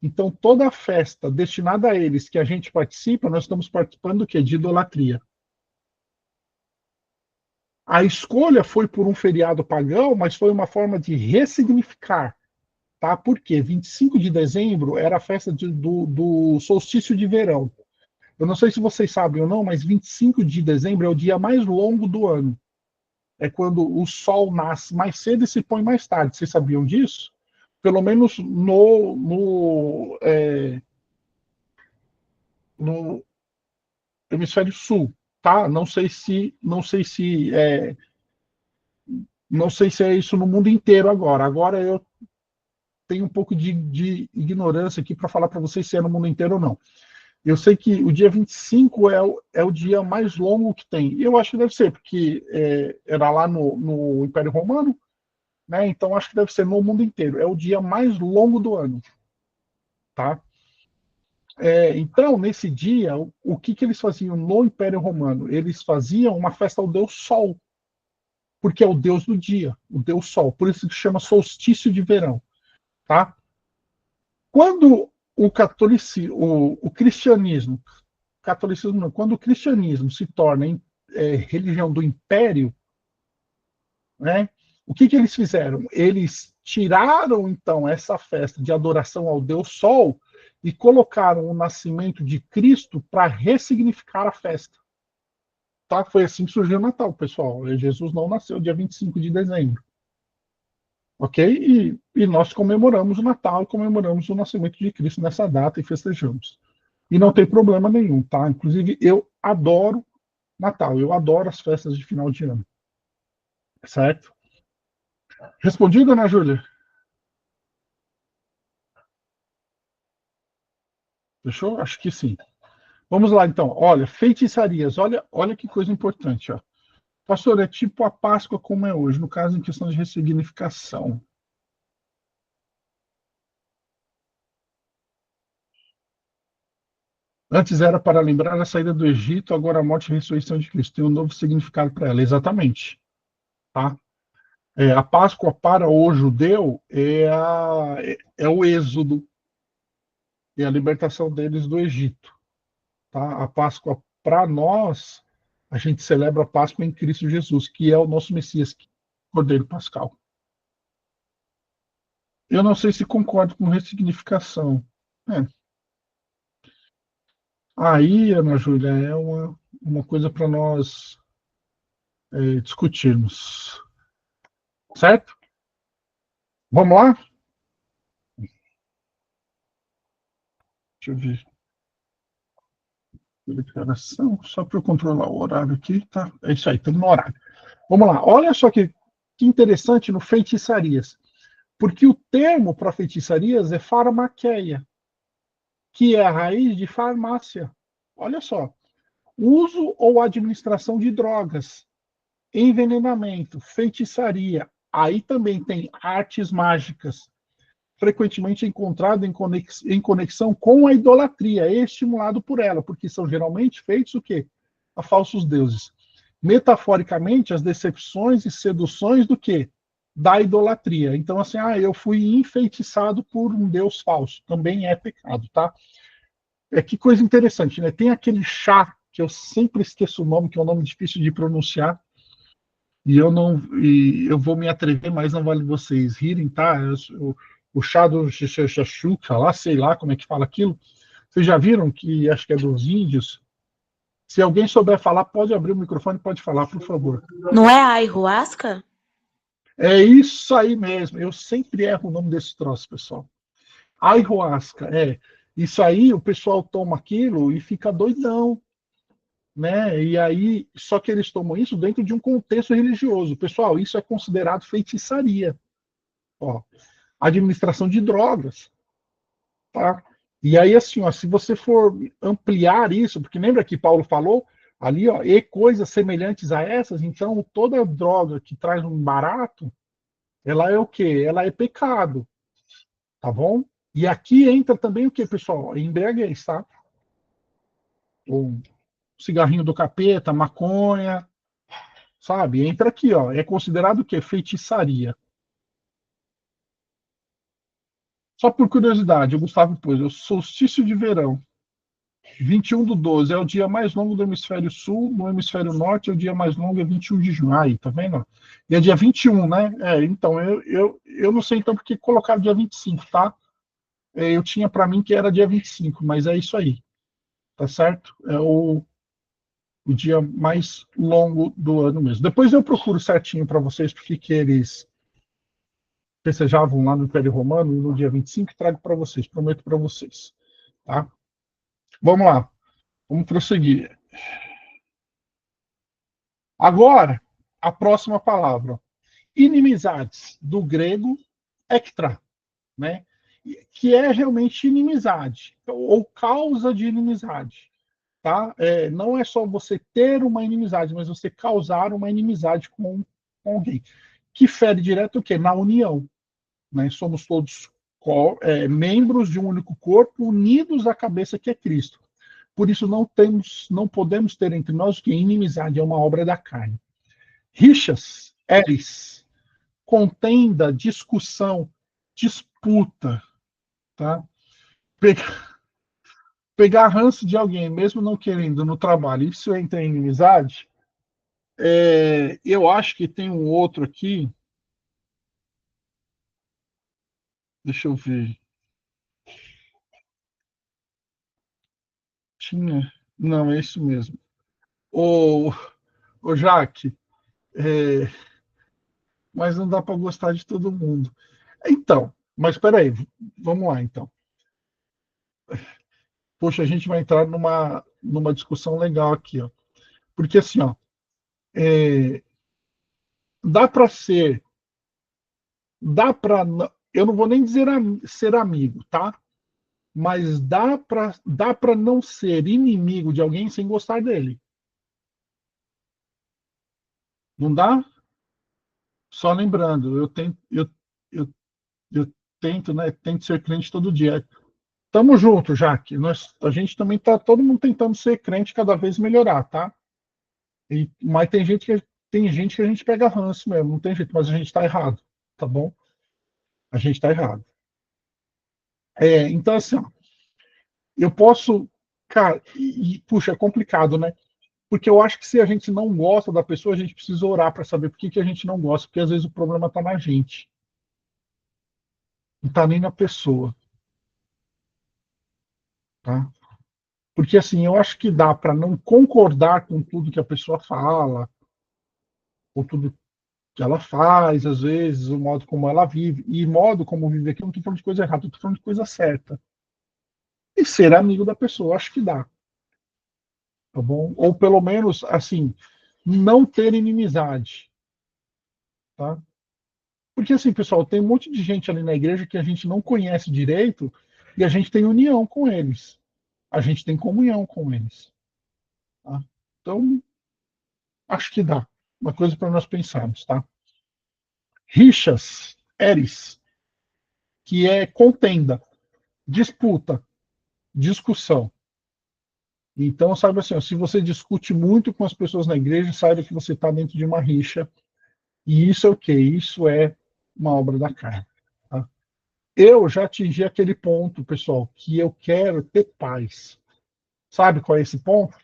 Então, toda a festa destinada a eles que a gente participa, nós estamos participando do quê? De idolatria. A escolha foi por um feriado pagão, mas foi uma forma de ressignificar. Tá? Por quê? 25 de dezembro era a festa do solstício de verão. Eu não sei se vocês sabem ou não, mas 25 de dezembro é o dia mais longo do ano. É quando o sol nasce mais cedo e se põe mais tarde. Vocês sabiam disso? Pelo menos no hemisfério sul, tá? Não sei se é isso no mundo inteiro agora. Agora eu tenho um pouco de ignorância aqui para falar para vocês se é no mundo inteiro ou não. Eu sei que o dia 25 é o dia mais longo que tem. E eu acho que deve ser, porque era lá no Império Romano, né? Então acho que deve ser no mundo inteiro. É o dia mais longo do ano, tá? Então, nesse dia, o que eles faziam no Império Romano? Eles faziam uma festa ao Deus Sol, porque é o Deus do dia, o Deus Sol. Por isso que chama solstício de verão, tá? Quando o cristianismo, catolicismo não, quando o cristianismo se torna religião do império, né, o que eles fizeram? Eles tiraram, então, essa festa de adoração ao Deus Sol e colocaram o nascimento de Cristo para ressignificar a festa. Tá? Foi assim que surgiu o Natal, pessoal. Jesus não nasceu dia 25 de dezembro. Ok? E nós comemoramos o Natal, comemoramos o nascimento de Cristo nessa data e festejamos. E não tem problema nenhum, tá? Inclusive, eu adoro Natal, eu adoro as festas de final de ano. Certo? Respondido, Ana Júlia? Fechou? Acho que sim. Vamos lá, então. Olha, feitiçarias. Olha que coisa importante. Ó. Pastor, é tipo a Páscoa como é hoje, no caso em questão de ressignificação. Antes era para lembrar a saída do Egito, agora a morte e a ressurreição de Cristo. Tem um novo significado para ela. Exatamente. Tá? A Páscoa para o judeu é o êxodo, é a libertação deles do Egito. Tá? A Páscoa para nós, a gente celebra a Páscoa em Cristo Jesus, que é o nosso Messias, Cordeiro Pascal. Eu não sei se concordo com ressignificação. É. Aí, Ana Júlia, é uma coisa para nós discutirmos. Certo? Vamos lá? Deixa eu ver. Declaração, só para eu controlar o horário aqui, tá? É isso aí, estamos no horário. Vamos lá. Olha só que interessante no feitiçarias. Porque o termo para feitiçarias é farmaqueia, que é a raiz de farmácia. Olha só. Uso ou administração de drogas, envenenamento, feitiçaria. Aí também tem artes mágicas, frequentemente encontrado em conexão com a idolatria, é estimulado por ela, porque são geralmente feitos o quê? A falsos deuses. Metaforicamente, as decepções e seduções do quê? Da idolatria. Então, assim, eu fui enfeitiçado por um deus falso. Também é pecado, tá? Que coisa interessante, né? Tem aquele chá que eu sempre esqueço o nome, que é um nome difícil de pronunciar, e eu vou me atrever, mas não vale vocês rirem, tá? O chá do Xaxuca, lá, sei lá como é que fala aquilo. Vocês já viram que acho que é dos índios? Se alguém souber falar, pode abrir o microfone, pode falar, por favor. Não é a ayahuasca? É isso aí mesmo. Eu sempre erro o nome desse troço, pessoal. Ayahuasca, é. Isso aí, o pessoal toma aquilo e fica doidão, né? E aí, só que eles tomam isso dentro de um contexto religioso. Pessoal, isso é considerado feitiçaria. Ó, administração de drogas, tá? E aí, assim, ó, se você for ampliar isso, porque lembra que Paulo falou ali, ó, e coisas semelhantes a essas, então toda droga que traz um barato, ela é o quê? Ela é pecado, tá bom? E aqui entra também o que, pessoal? Embriaguez, tá? cigarrinho do capeta, maconha, sabe? Entra aqui, ó. É considerado o quê? Feitiçaria. Só por curiosidade, o Gustavo pôs, o solstício de verão, 21/12, é o dia mais longo do hemisfério sul, no hemisfério norte é o dia mais longo, é 21 de junho. Aí, tá vendo? E é dia 21, né? Então, eu não sei então porque colocaram dia 25, tá? Eu tinha para mim que era dia 25, mas é isso aí, tá certo? É o dia mais longo do ano mesmo. Depois eu procuro certinho para vocês porque que eles festejavam lá no Império Romano no dia 25 e trago para vocês, prometo para vocês, tá? Vamos lá, vamos prosseguir. Agora, a próxima palavra. Inimizades, do grego ectra, né? Que é realmente inimizade, ou causa de inimizade. Tá? Não é só você ter uma inimizade, mas você causar uma inimizade com alguém. Que fere direto o quê? Na união. Né? Somos todos membros de um único corpo, unidos à cabeça que é Cristo. Por isso não podemos ter entre nós o que inimizade é uma obra da carne. Rixas, eres, contenda, discussão, disputa, tá? Pegar ranço de alguém, mesmo não querendo no trabalho, isso entra em inimizade. Eu acho que tem um outro aqui. Deixa eu ver. Tinha. Não, é isso mesmo. Ô, ô Jaque, é, mas não dá para gostar de todo mundo. Então, mas espera aí, vamos lá então. Poxa, a gente vai entrar numa discussão legal aqui, ó. Porque assim, ó, é, dá para ser, eu não vou nem dizer ser amigo, tá? Mas dá para não ser inimigo de alguém sem gostar dele. Não dá? Só lembrando, eu tento, né? Tento ser crente todo dia. Tamo junto, Jaque. A gente também tá todo mundo tentando ser crente cada vez melhorar, tá? Mas tem gente que a gente pega ranço mesmo, não tem jeito, mas a gente tá errado, tá bom? A gente tá errado. Então, assim, ó, eu posso. Cara, puxa, é complicado, né? Porque eu acho que se a gente não gosta da pessoa, a gente precisa orar para saber por que que a gente não gosta, porque às vezes o problema está na gente, não está nem na pessoa, tá? Porque assim, eu acho que dá para não concordar com tudo que a pessoa fala, com tudo que ela faz, às vezes, o modo como ela vive, e modo como vive aqui, eu não estou falando de coisa errada, eu estou falando de coisa certa. E ser amigo da pessoa, acho que dá, tá bom? Ou pelo menos, assim, não ter inimizade, tá? Porque assim, pessoal, tem um monte de gente ali na igreja que a gente não conhece direito e a gente tem união com eles. A gente tem comunhão com eles. Tá? Então, acho que dá. Uma coisa para nós pensarmos, tá? Rixas, eres, que é contenda, disputa, discussão. Então, saiba assim, ó, se você discute muito com as pessoas na igreja, saiba que você está dentro de uma rixa. E isso é o quê? Isso é uma obra da carne. Tá? Eu já atingi aquele ponto, pessoal, que eu quero ter paz. Sabe qual é esse ponto?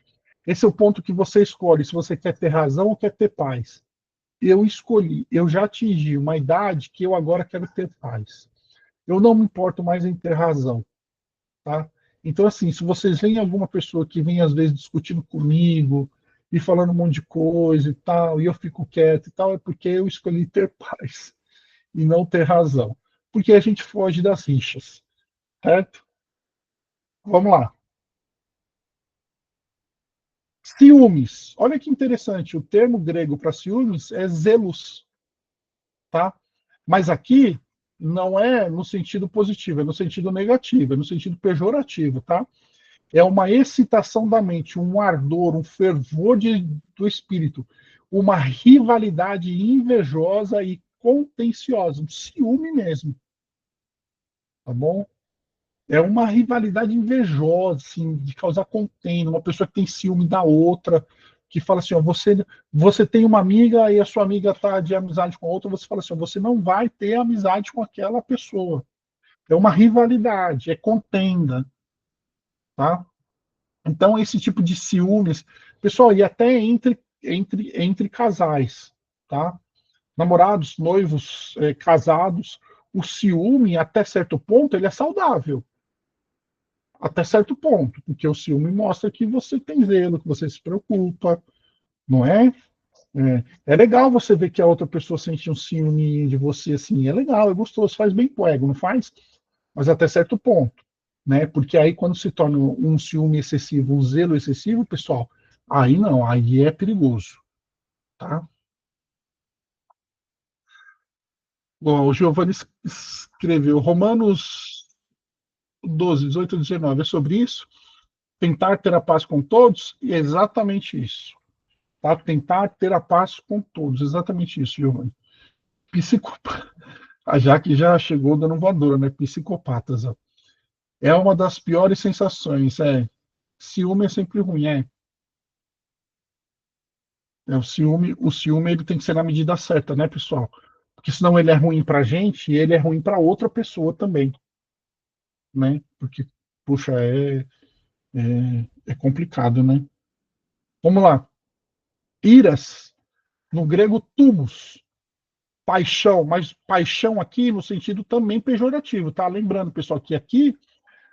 Esse é o ponto que você escolhe, se você quer ter razão ou quer ter paz. Eu escolhi, eu já atingi uma idade que eu agora quero ter paz. Eu não me importo mais em ter razão, tá? Então, assim, se vocês veem alguma pessoa que vem às vezes discutindo comigo e falando um monte de coisa e tal, e eu fico quieto e tal, é porque eu escolhi ter paz e não ter razão. Porque a gente foge das rixas, certo? Vamos lá. Ciúmes. Olha que interessante. O termo grego para ciúmes é zelos, tá? Mas aqui não é no sentido positivo, é no sentido negativo, é no sentido pejorativo, tá? É uma excitação da mente, um ardor, um fervor do espírito, uma rivalidade invejosa e contenciosa, um ciúme mesmo, tá bom? É uma rivalidade invejosa, assim, de causar contenda, uma pessoa que tem ciúme da outra, que fala assim, ó, você tem uma amiga e a sua amiga está de amizade com a outra, você fala assim, ó, você não vai ter amizade com aquela pessoa. É uma rivalidade, é contenda, tá? Então, esse tipo de ciúmes, pessoal, e até entre casais, tá? Namorados, noivos, casados, o ciúme, até certo ponto, ele é saudável. Até certo ponto, porque o ciúme mostra que você tem zelo, que você se preocupa, não é? É legal você ver que a outra pessoa sente um ciúme de você, assim, é legal, é gostoso, faz bem pro ego, não faz? Mas até certo ponto, né? Porque aí quando se torna um ciúme excessivo, um zelo excessivo, pessoal, aí não, aí é perigoso, tá? Bom, o Giovanni escreveu Romanos 12, 18 e 19, é sobre isso? Tentar ter a paz com todos, e é exatamente isso. Tá? Tentar ter a paz com todos, exatamente isso, Giovanni. Psicopata. A Jaque já chegou dando voadora, né? Psicopatas. Ó. É uma das piores sensações. Ciúme é sempre ruim, o ciúme ele tem que ser na medida certa, né, pessoal? Porque senão ele é ruim pra gente e ele é ruim pra outra pessoa também, né? Porque, puxa, é complicado, né? Vamos lá. Iras, no grego, tumos. Paixão, mas paixão aqui no sentido também pejorativo, tá? Lembrando, pessoal, que aqui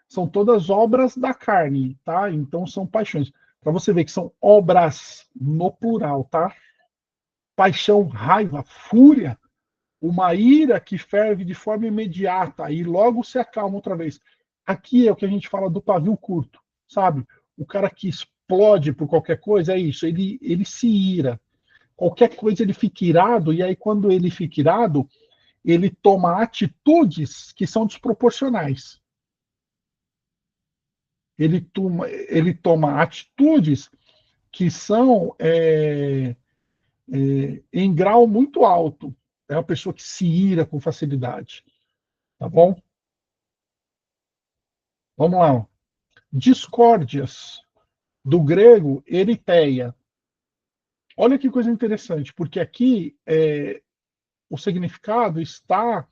são todas obras da carne, tá? Então são paixões. Para você ver que são obras no plural, tá? Paixão, raiva, fúria, uma ira que ferve de forma imediata e logo se acalma outra vez. Aqui é o que a gente fala do pavio curto, sabe? O cara que explode por qualquer coisa é isso, ele se ira. Qualquer coisa ele fica irado, e aí quando ele fica irado, ele toma atitudes que são desproporcionais. Ele toma atitudes que são em grau muito alto. É uma pessoa que se ira com facilidade. Tá bom? Vamos lá. Discórdias, do grego, eritheia. Olha que coisa interessante, porque aqui o significado está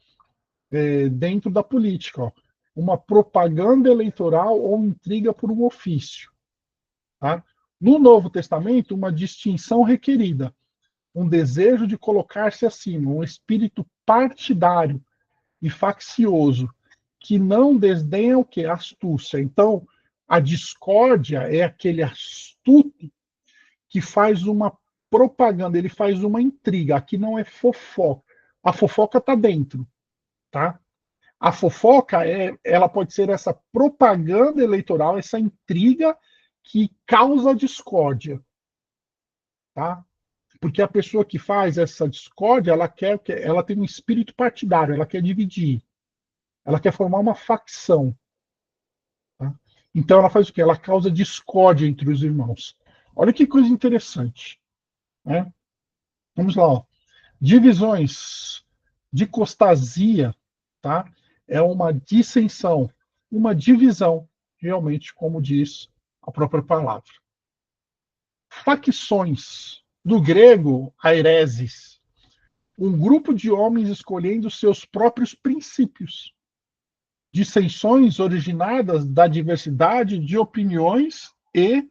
dentro da política. Ó. Uma propaganda eleitoral ou intriga por um ofício. Tá? No Novo Testamento, uma distinção requerida, um desejo de colocar-se acima, um espírito partidário e faccioso, que não desdenha o que? A astúcia. Então, a discórdia é aquele astuto que faz uma propaganda, ele faz uma intriga. Aqui não é fofoca. A fofoca está dentro, tá? A fofoca ela pode ser essa propaganda eleitoral, essa intriga que causa discórdia, tá? Porque a pessoa que faz essa discórdia, ela tem um espírito partidário, ela quer dividir, ela quer formar uma facção. Tá? Então ela faz o quê? Ela causa discórdia entre os irmãos. Olha que coisa interessante. Né? Vamos lá. Ó. Divisões. Dicostasia, tá? É uma dissensão, uma divisão, realmente, como diz a própria palavra. Facções. Do grego, aireses. Um grupo de homens escolhendo seus próprios princípios. Dissensões originadas da diversidade de opiniões e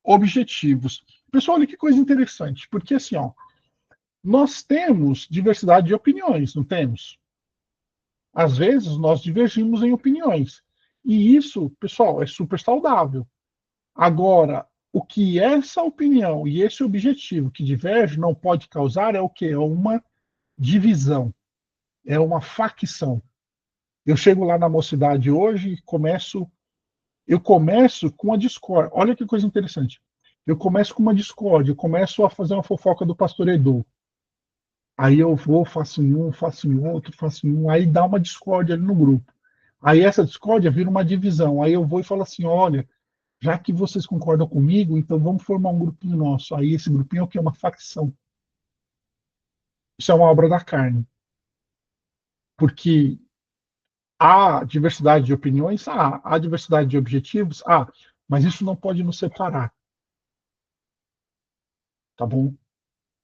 objetivos. Pessoal, olha que coisa interessante, porque assim, ó, nós temos diversidade de opiniões, não temos? Às vezes nós divergimos em opiniões. E isso, pessoal, é super saudável. Agora, o que essa opinião e esse objetivo que diverge não pode causar é o quê? É uma divisão, é uma facção. Eu chego lá na mocidade hoje e eu começo com a discórdia. Olha que coisa interessante. Eu começo com uma discórdia, eu começo a fazer uma fofoca do pastor Edu. Aí eu vou, faço em um, faço em outro, faço em um, aí dá uma discórdia ali no grupo. Aí essa discórdia vira uma divisão. Aí eu vou e falo assim: olha, já que vocês concordam comigo, então vamos formar um grupinho nosso. Aí esse grupinho é o que? É uma facção. Isso é uma obra da carne. Porque Há diversidade de opiniões? Há diversidade de objetivos? Mas isso não pode nos separar, tá bom?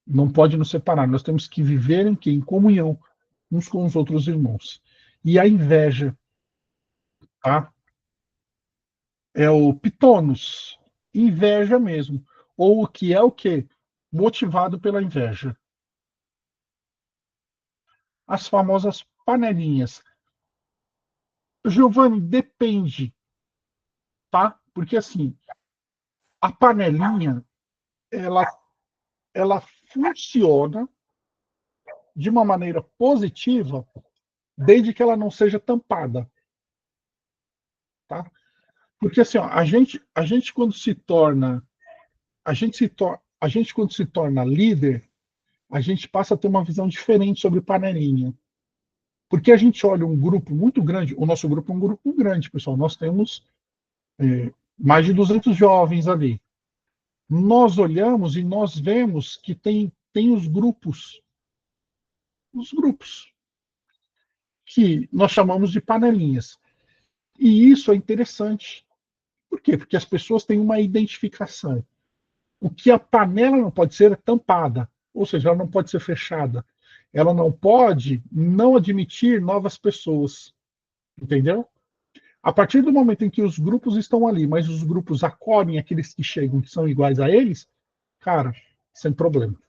Não pode nos separar. Nós temos que viver em comunhão uns com os outros irmãos. E a inveja, tá? É o pitonos, inveja mesmo. Ou o que é o quê? Motivado pela inveja. As famosas panelinhas. Giovanni, depende, tá? Porque assim, a panelinha, ela, ela funciona de uma maneira positiva, desde que ela não seja tampada, tá? Porque assim, ó, a gente quando se torna, a gente quando se torna líder, a gente passa a ter uma visão diferente sobre panelinha. Porque a gente olha um grupo muito grande, o nosso grupo é um grupo grande, pessoal. Nós temos mais de 200 jovens ali. Nós olhamos e nós vemos que tem os grupos que nós chamamos de panelinhas. E isso é interessante. Por quê? Porque as pessoas têm uma identificação. O que a panela não pode ser é tampada, ou seja, ela não pode ser fechada. Ela não pode não admitir novas pessoas, entendeu? A partir do momento em que os grupos estão ali, mas os grupos acolhem aqueles que chegam que são iguais a eles, cara, sem problema.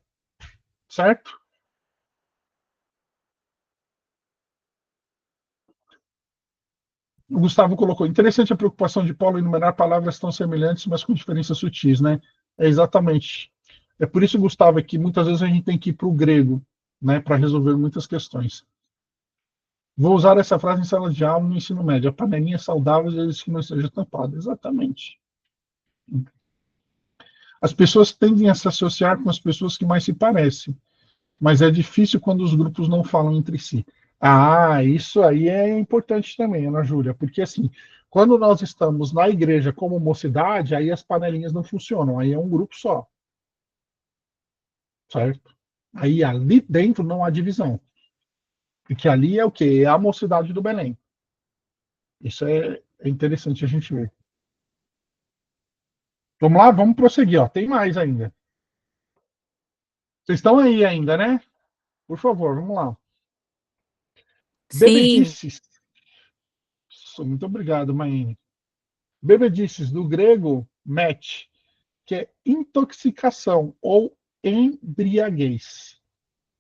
Certo? O Gustavo colocou, interessante a preocupação de Paulo em enumerar palavras tão semelhantes, mas com diferenças sutis, né? É exatamente. É por isso, Gustavo, que muitas vezes a gente tem que ir para o grego, né, para resolver muitas questões. Vou usar essa frase em sala de aula no ensino médio. A panelinha é saudável desde que não esteja tampada. Exatamente. As pessoas tendem a se associar com as pessoas que mais se parecem, mas é difícil quando os grupos não falam entre si. Isso aí é importante também, Ana Júlia, porque assim, quando nós estamos na igreja como mocidade, aí as panelinhas não funcionam, aí é um grupo só, certo? Aí ali dentro não há divisão, porque ali é o quê? É a mocidade do Belém. Isso é interessante a gente ver. Vamos lá, vamos prosseguir, ó. Tem mais ainda. Vocês estão aí ainda, né? Por favor, vamos lá. Sim, Bebedices. Muito obrigado, Maine. Bebedices, do grego, met, que é intoxicação ou embriaguez,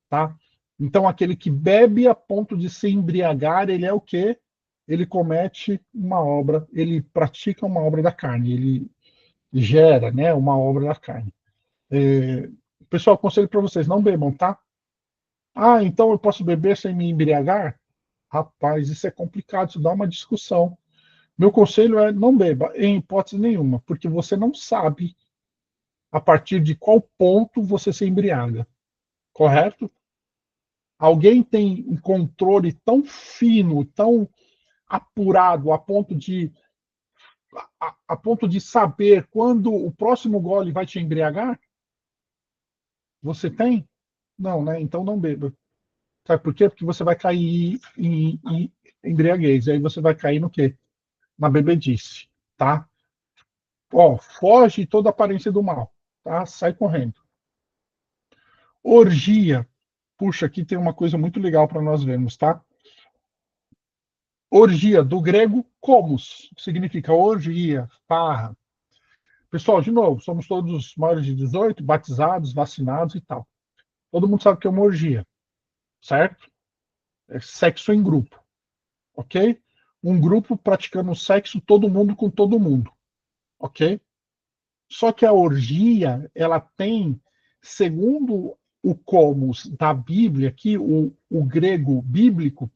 tá? Então, aquele que bebe a ponto de se embriagar, ele é o quê? Ele comete uma obra, ele pratica uma obra da carne, ele gera, né, uma obra da carne. Pessoal, conselho para vocês, não bebam, tá? Então eu posso beber sem me embriagar? Rapaz, isso é complicado, isso dá uma discussão. Meu conselho é não beba, em hipótese nenhuma, porque você não sabe a partir de qual ponto você se embriaga, correto? Alguém tem um controle tão fino, tão apurado, a ponto de saber quando o próximo gole vai te embriagar? Você tem? Não, né? Então não beba. Sabe por quê? Porque você vai cair em embriaguez. E aí você vai cair no quê? Na bebedice, tá? Ó, foge toda aparência do mal, tá? Sai correndo. Orgia. Puxa, aqui tem uma coisa muito legal para nós vermos, tá? Orgia, do grego comos, significa orgia, farra. Pessoal, de novo, somos todos maiores de 18, batizados, vacinados e tal. Todo mundo sabe que é uma orgia, certo? É sexo em grupo, ok? Um grupo praticando sexo, todo mundo com todo mundo, ok? Só que a orgia, ela tem, segundo o comos da Bíblia, aqui, o grego bíblico,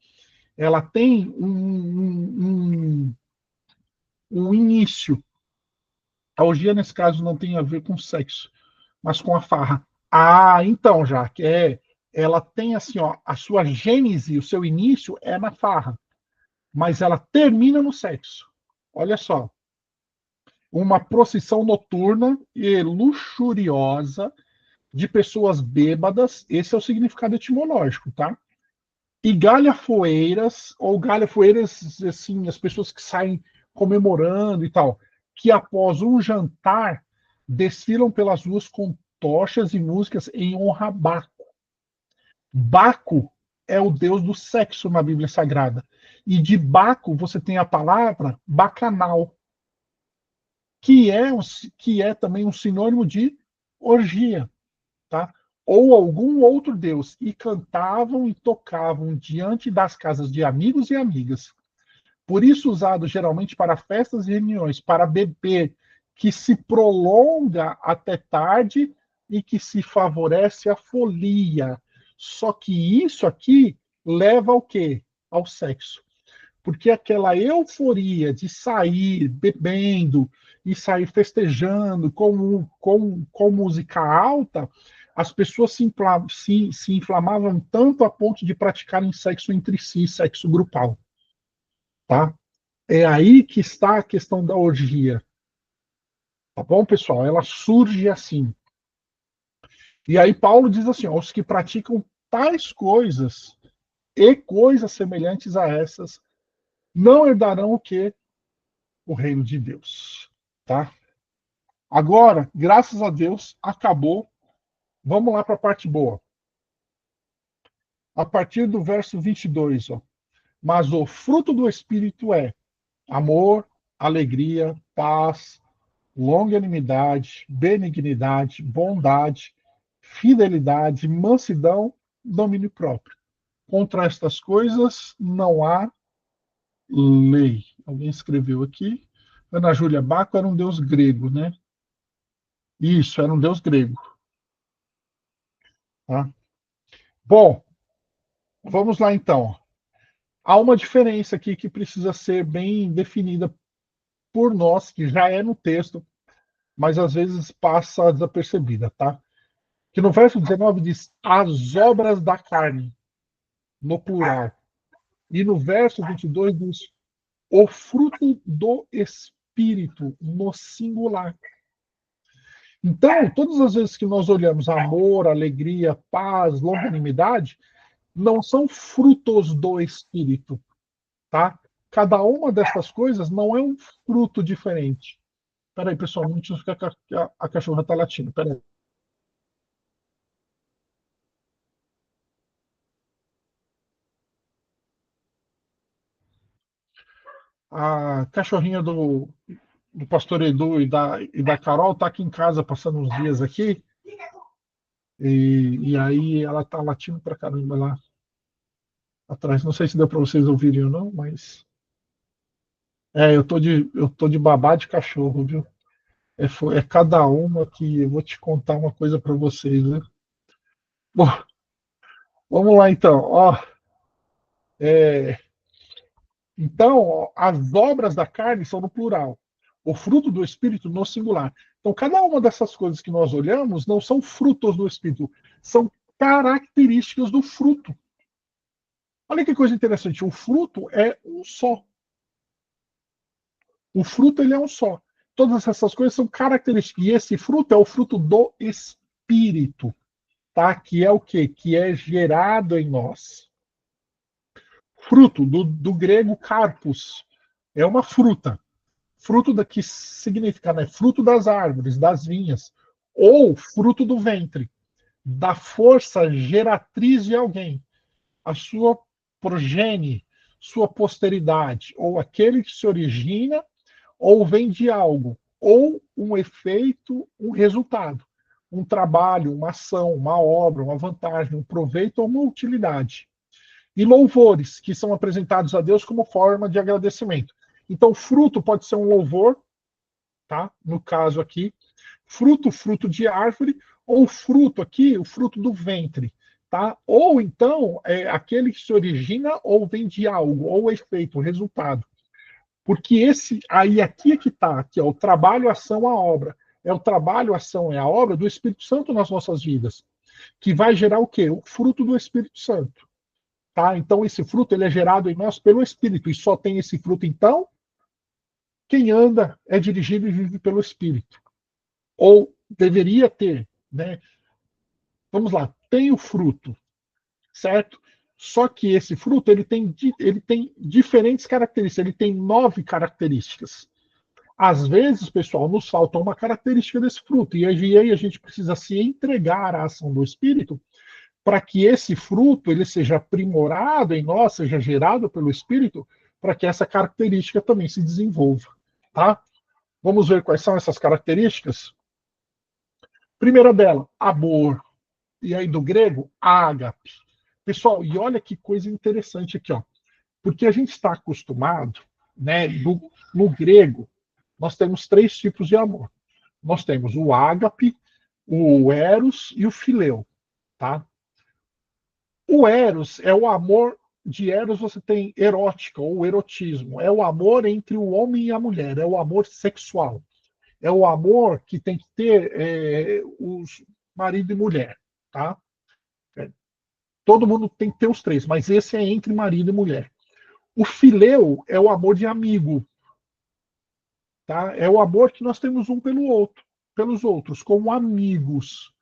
ela tem um início. A orgia, nesse caso, não tem a ver com sexo, mas com a farra. Então, já que ela tem assim, ó, a sua gênese, o seu início é na farra, mas ela termina no sexo. Olha só, uma procissão noturna e luxuriosa de pessoas bêbadas, esse é o significado etimológico, tá? e galhafoeiras, ou galhafoeiras, assim, as pessoas que saem comemorando e tal, que após um jantar desfilam pelas ruas com tochas e músicas em honra a Baco. Baco é o deus do sexo na Bíblia Sagrada. E de Baco você tem a palavra bacanal, que é também um sinônimo de orgia, tá? Ou algum outro deus, e cantavam e tocavam diante das casas de amigos e amigas. Por isso usado geralmente para festas e reuniões, para beber, que se prolonga até tarde e que se favorece a folia. Só que isso aqui leva ao quê? Ao sexo. Porque aquela euforia de sair bebendo e sair festejando com música alta, as pessoas se inflamavam tanto a ponto de praticarem sexo entre si, sexo grupal. Tá? É aí que está a questão da orgia. Tá bom, pessoal? Ela surge assim. E aí Paulo diz assim: ó, os que praticam tais coisas e coisas semelhantes a essas não herdarão o quê? O reino de Deus. Tá? Agora, graças a Deus, acabou. Vamos lá para a parte boa. A partir do verso 22, ó. Mas o fruto do Espírito é amor, alegria, paz, longanimidade, benignidade, bondade, fidelidade, mansidão, domínio próprio. Contra estas coisas não há lei. Alguém escreveu aqui. Ana Júlia Baco era um deus grego, né? Isso, era um deus grego. Tá? Bom, vamos lá então. Há uma diferença aqui que precisa ser bem definida por nós, que já é no texto, mas às vezes passa desapercebida, tá? Que no verso 19 diz as obras da carne, no plural. E no verso 22 diz o fruto do Espírito, no singular. Então, todas as vezes que nós olhamos amor, alegria, paz, longanimidade, não são frutos do Espírito, tá? Cada uma dessas coisas não é um fruto diferente. Peraí, pessoal, não precisa ficar que a cachorra está latindo. Peraí. A cachorrinha do pastor Edu e da Carol tá aqui em casa passando uns dias aqui. E aí ela tá latindo pra caramba lá atrás. Não sei se deu para vocês ouvirem ou não, mas. Eu tô de babá de cachorro, viu? É cada uma que eu vou te contar uma coisa para vocês, né? Bom, vamos lá então. Ó, é, então, ó, as obras da carne são no plural, o fruto do Espírito no singular. Então, cada uma dessas coisas que nós olhamos não são frutos do Espírito, são características do fruto. Olha que coisa interessante, o fruto é um só. O fruto ele é um só. Todas essas coisas são características. E esse fruto é o fruto do Espírito, tá? Que é o quê? Que é gerado em nós. Fruto, do grego carpus, é uma fruta. Fruto que significa, né? Fruto das árvores, das vinhas. Ou fruto do ventre, da força geratriz de alguém. A sua progenie, sua posteridade, ou aquele que se origina ou vem de algo, ou um efeito, um resultado, um trabalho, uma ação, uma obra, uma vantagem, um proveito ou uma utilidade. E louvores, que são apresentados a Deus como forma de agradecimento. Então, fruto pode ser um louvor, tá? No caso aqui, fruto de árvore, ou fruto aqui, o fruto do ventre, tá? Ou então, aquele que se origina ou vem de algo, ou efeito, resultado. Porque esse aí aqui é que está, aqui é o trabalho, ação, a obra. É o trabalho, ação, é a obra do Espírito Santo nas nossas vidas, que vai gerar o quê? O fruto do Espírito Santo. Tá? Então esse fruto ele é gerado em nós pelo Espírito e só tem esse fruto então quem anda é dirigido e vive pelo Espírito. Ou deveria ter, né? Vamos lá, tem o fruto, certo? Só que esse fruto ele tem diferentes características, ele tem 9 características. Às vezes, pessoal, nos falta uma característica desse fruto, e aí a gente precisa se entregar à ação do Espírito para que esse fruto ele seja aprimorado em nós, seja gerado pelo Espírito, para que essa característica também se desenvolva. Tá? Vamos ver quais são essas características? Primeira dela, amor. E aí do grego, ágape. Pessoal, e olha que coisa interessante aqui, ó. Porque a gente está acostumado, né, no grego, nós temos 3 tipos de amor. Nós temos o ágape, o eros e o fileu, tá? O eros é o amor de eros, você tem erótica ou erotismo, é o amor entre o homem e a mulher, é o amor sexual. É o amor que tem que ter os marido e mulher, tá? Todo mundo tem que ter os 3, mas esse é entre marido e mulher. O fileu é o amor de amigo, tá? É o amor que nós temos um pelo outro, pelos outros, como amigos.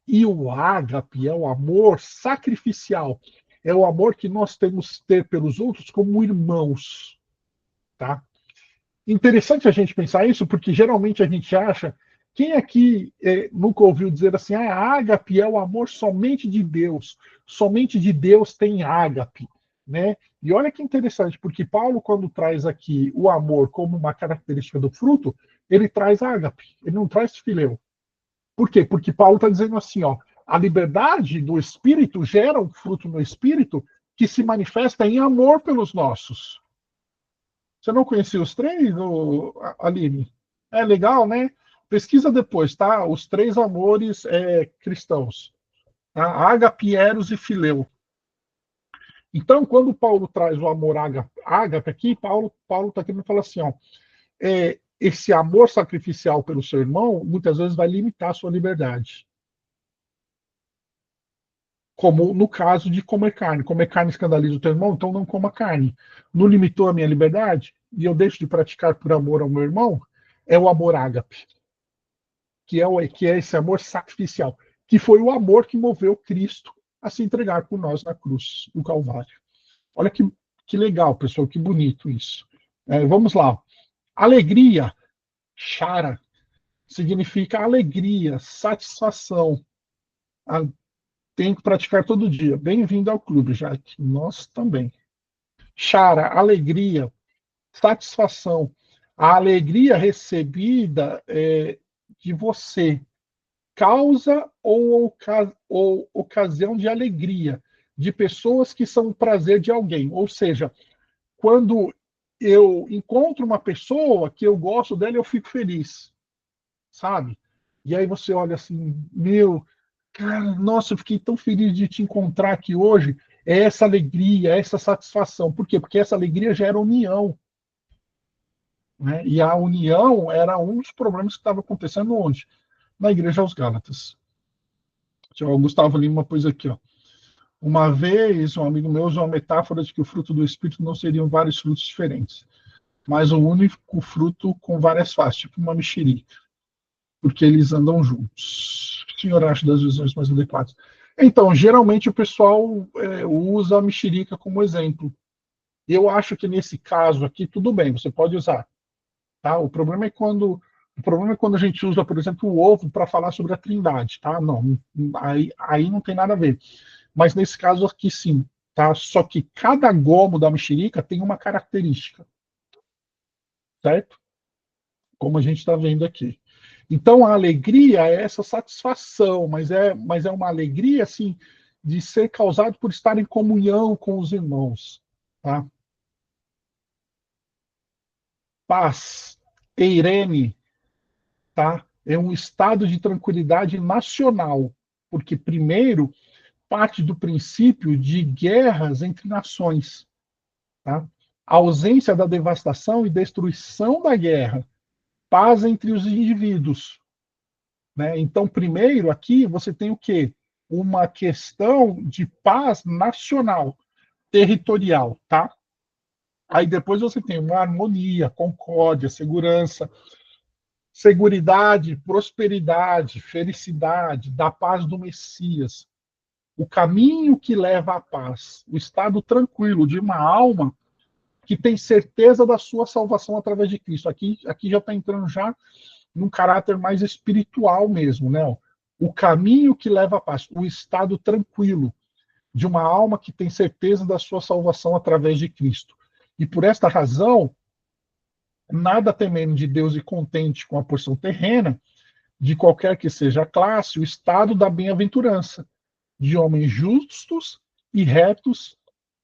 E o ágape é o amor sacrificial, é o amor que nós temos que ter pelos outros como irmãos, tá? Interessante a gente pensar isso, porque geralmente a gente acha. Quem aqui nunca ouviu dizer assim, ágape é o amor somente de Deus, somente de Deus tem ágape, né? E olha que interessante, porque Paulo, quando traz aqui o amor como uma característica do fruto, ele traz ágape, ele não traz fileu. Por quê? Porque Paulo está dizendo assim, ó, a liberdade do Espírito gera um fruto no Espírito que se manifesta em amor pelos nossos. Você não conhecia os 3, Aline? É legal, né? Pesquisa depois, tá? Os 3 amores cristãos. Tá? Ágape, eros e fileu. Então, quando Paulo traz o amor ágape aqui, Paulo está querendo falar assim, ó, esse amor sacrificial pelo seu irmão, muitas vezes vai limitar a sua liberdade. Como no caso de comer carne. Comer carne escandaliza o teu irmão, então não coma carne. Não limitou a minha liberdade e eu deixo de praticar por amor ao meu irmão, é o amor ágape, que é esse amor sacrificial, que foi o amor que moveu Cristo a se entregar por nós na cruz do Calvário. Olha que legal, pessoal, que bonito isso. Vamos lá. Alegria, chara, significa alegria, satisfação. Tem que praticar todo dia. Bem-vindo ao clube, Jaque. Nós também. Chara, alegria, satisfação. A alegria recebida de você, causa ou ocasião de alegria, de pessoas que são o prazer de alguém. Ou seja, quando eu encontro uma pessoa que eu gosto dela, eu fico feliz, sabe? E aí você olha assim, meu, cara, nossa, eu fiquei tão feliz de te encontrar aqui hoje. É essa alegria, é essa satisfação. Por quê? Porque essa alegria gera união. Né? E a união era um dos problemas que estava acontecendo onde? Na Igreja aos Gálatas. O Gustavo Lima pôs aqui, ó. Uma vez, um amigo meu usou uma metáfora de que o fruto do Espírito não seriam vários frutos diferentes, mas um único fruto com várias faces, tipo uma mexerica, porque eles andam juntos. O senhor acha das visões mais adequadas? Então, geralmente o pessoal usa a mexerica como exemplo. Eu acho que nesse caso aqui, tudo bem, você pode usar. Tá? O problema é quando a gente usa, por exemplo, o ovo para falar sobre a Trindade, tá? Não, aí não tem nada a ver. Mas nesse caso aqui sim, tá? Só que cada gomo da mexerica tem uma característica, certo? Como a gente está vendo aqui. Então a alegria é essa satisfação, mas é uma alegria assim de ser causado por estar em comunhão com os irmãos, tá? Paz, eirene, tá? É um estado de tranquilidade nacional, porque primeiro parte do princípio de guerras entre nações, tá? A ausência da devastação e destruição da guerra, paz entre os indivíduos, né? Então, primeiro aqui você tem o quê? Uma questão de paz nacional, territorial, tá? Aí depois você tem uma harmonia, concórdia, segurança, seguridade, prosperidade, felicidade, da paz do Messias. o caminho que leva à paz, o estado tranquilo de uma alma que tem certeza da sua salvação através de Cristo. Aqui já está entrando já num caráter mais espiritual mesmo, né? O caminho que leva à paz, o estado tranquilo de uma alma que tem certeza da sua salvação através de Cristo. E por esta razão, nada temendo de Deus e contente com a porção terrena, de qualquer que seja a classe, o estado da bem-aventurança, de homens justos e retos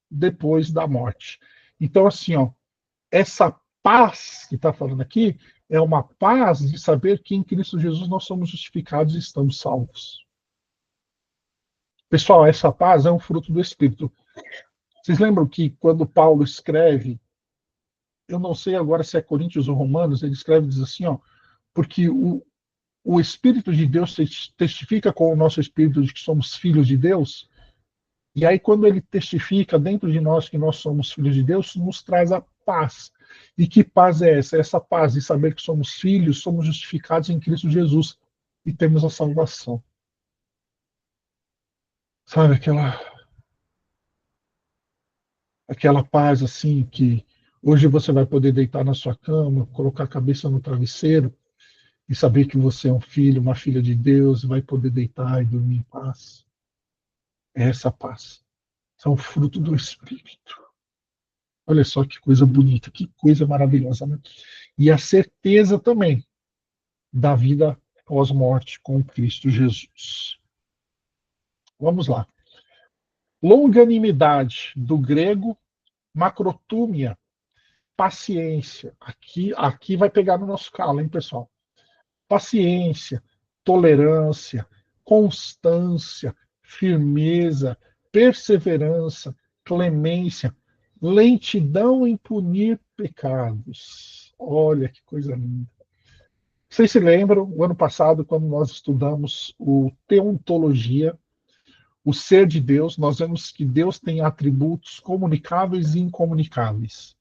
depois da morte. Então, assim, ó, essa paz que está falando aqui é uma paz de saber que em Cristo Jesus nós somos justificados e estamos salvos. Pessoal, essa paz é um fruto do Espírito. Vocês lembram que quando Paulo escreve, eu não sei agora se é Coríntios ou Romanos, ele escreve e diz assim, ó, porque o Espírito de Deus testifica com o nosso Espírito de que somos filhos de Deus, e aí quando ele testifica dentro de nós que nós somos filhos de Deus, nos traz a paz. E que paz é essa? Essa paz de saber que somos filhos, somos justificados em Cristo Jesus e temos a salvação. Sabe aquela paz assim que hoje você vai poder deitar na sua cama, colocar a cabeça no travesseiro e saber que você é um filho, uma filha de Deus, e vai poder deitar e dormir em paz. É essa paz. São fruto do Espírito. Olha só que coisa bonita, que coisa maravilhosa, né? E a certeza também da vida pós-morte com Cristo Jesus. Vamos lá. Longanimidade, do grego macrotúmia, paciência. Aqui vai pegar no nosso calo, hein, pessoal? Paciência, tolerância, constância, firmeza, perseverança, clemência, lentidão em punir pecados. Olha que coisa linda. Vocês se lembram, o ano passado, quando nós estudamos o Teontologia, o ser de Deus, nós vemos que Deus tem atributos comunicáveis e incomunicáveis.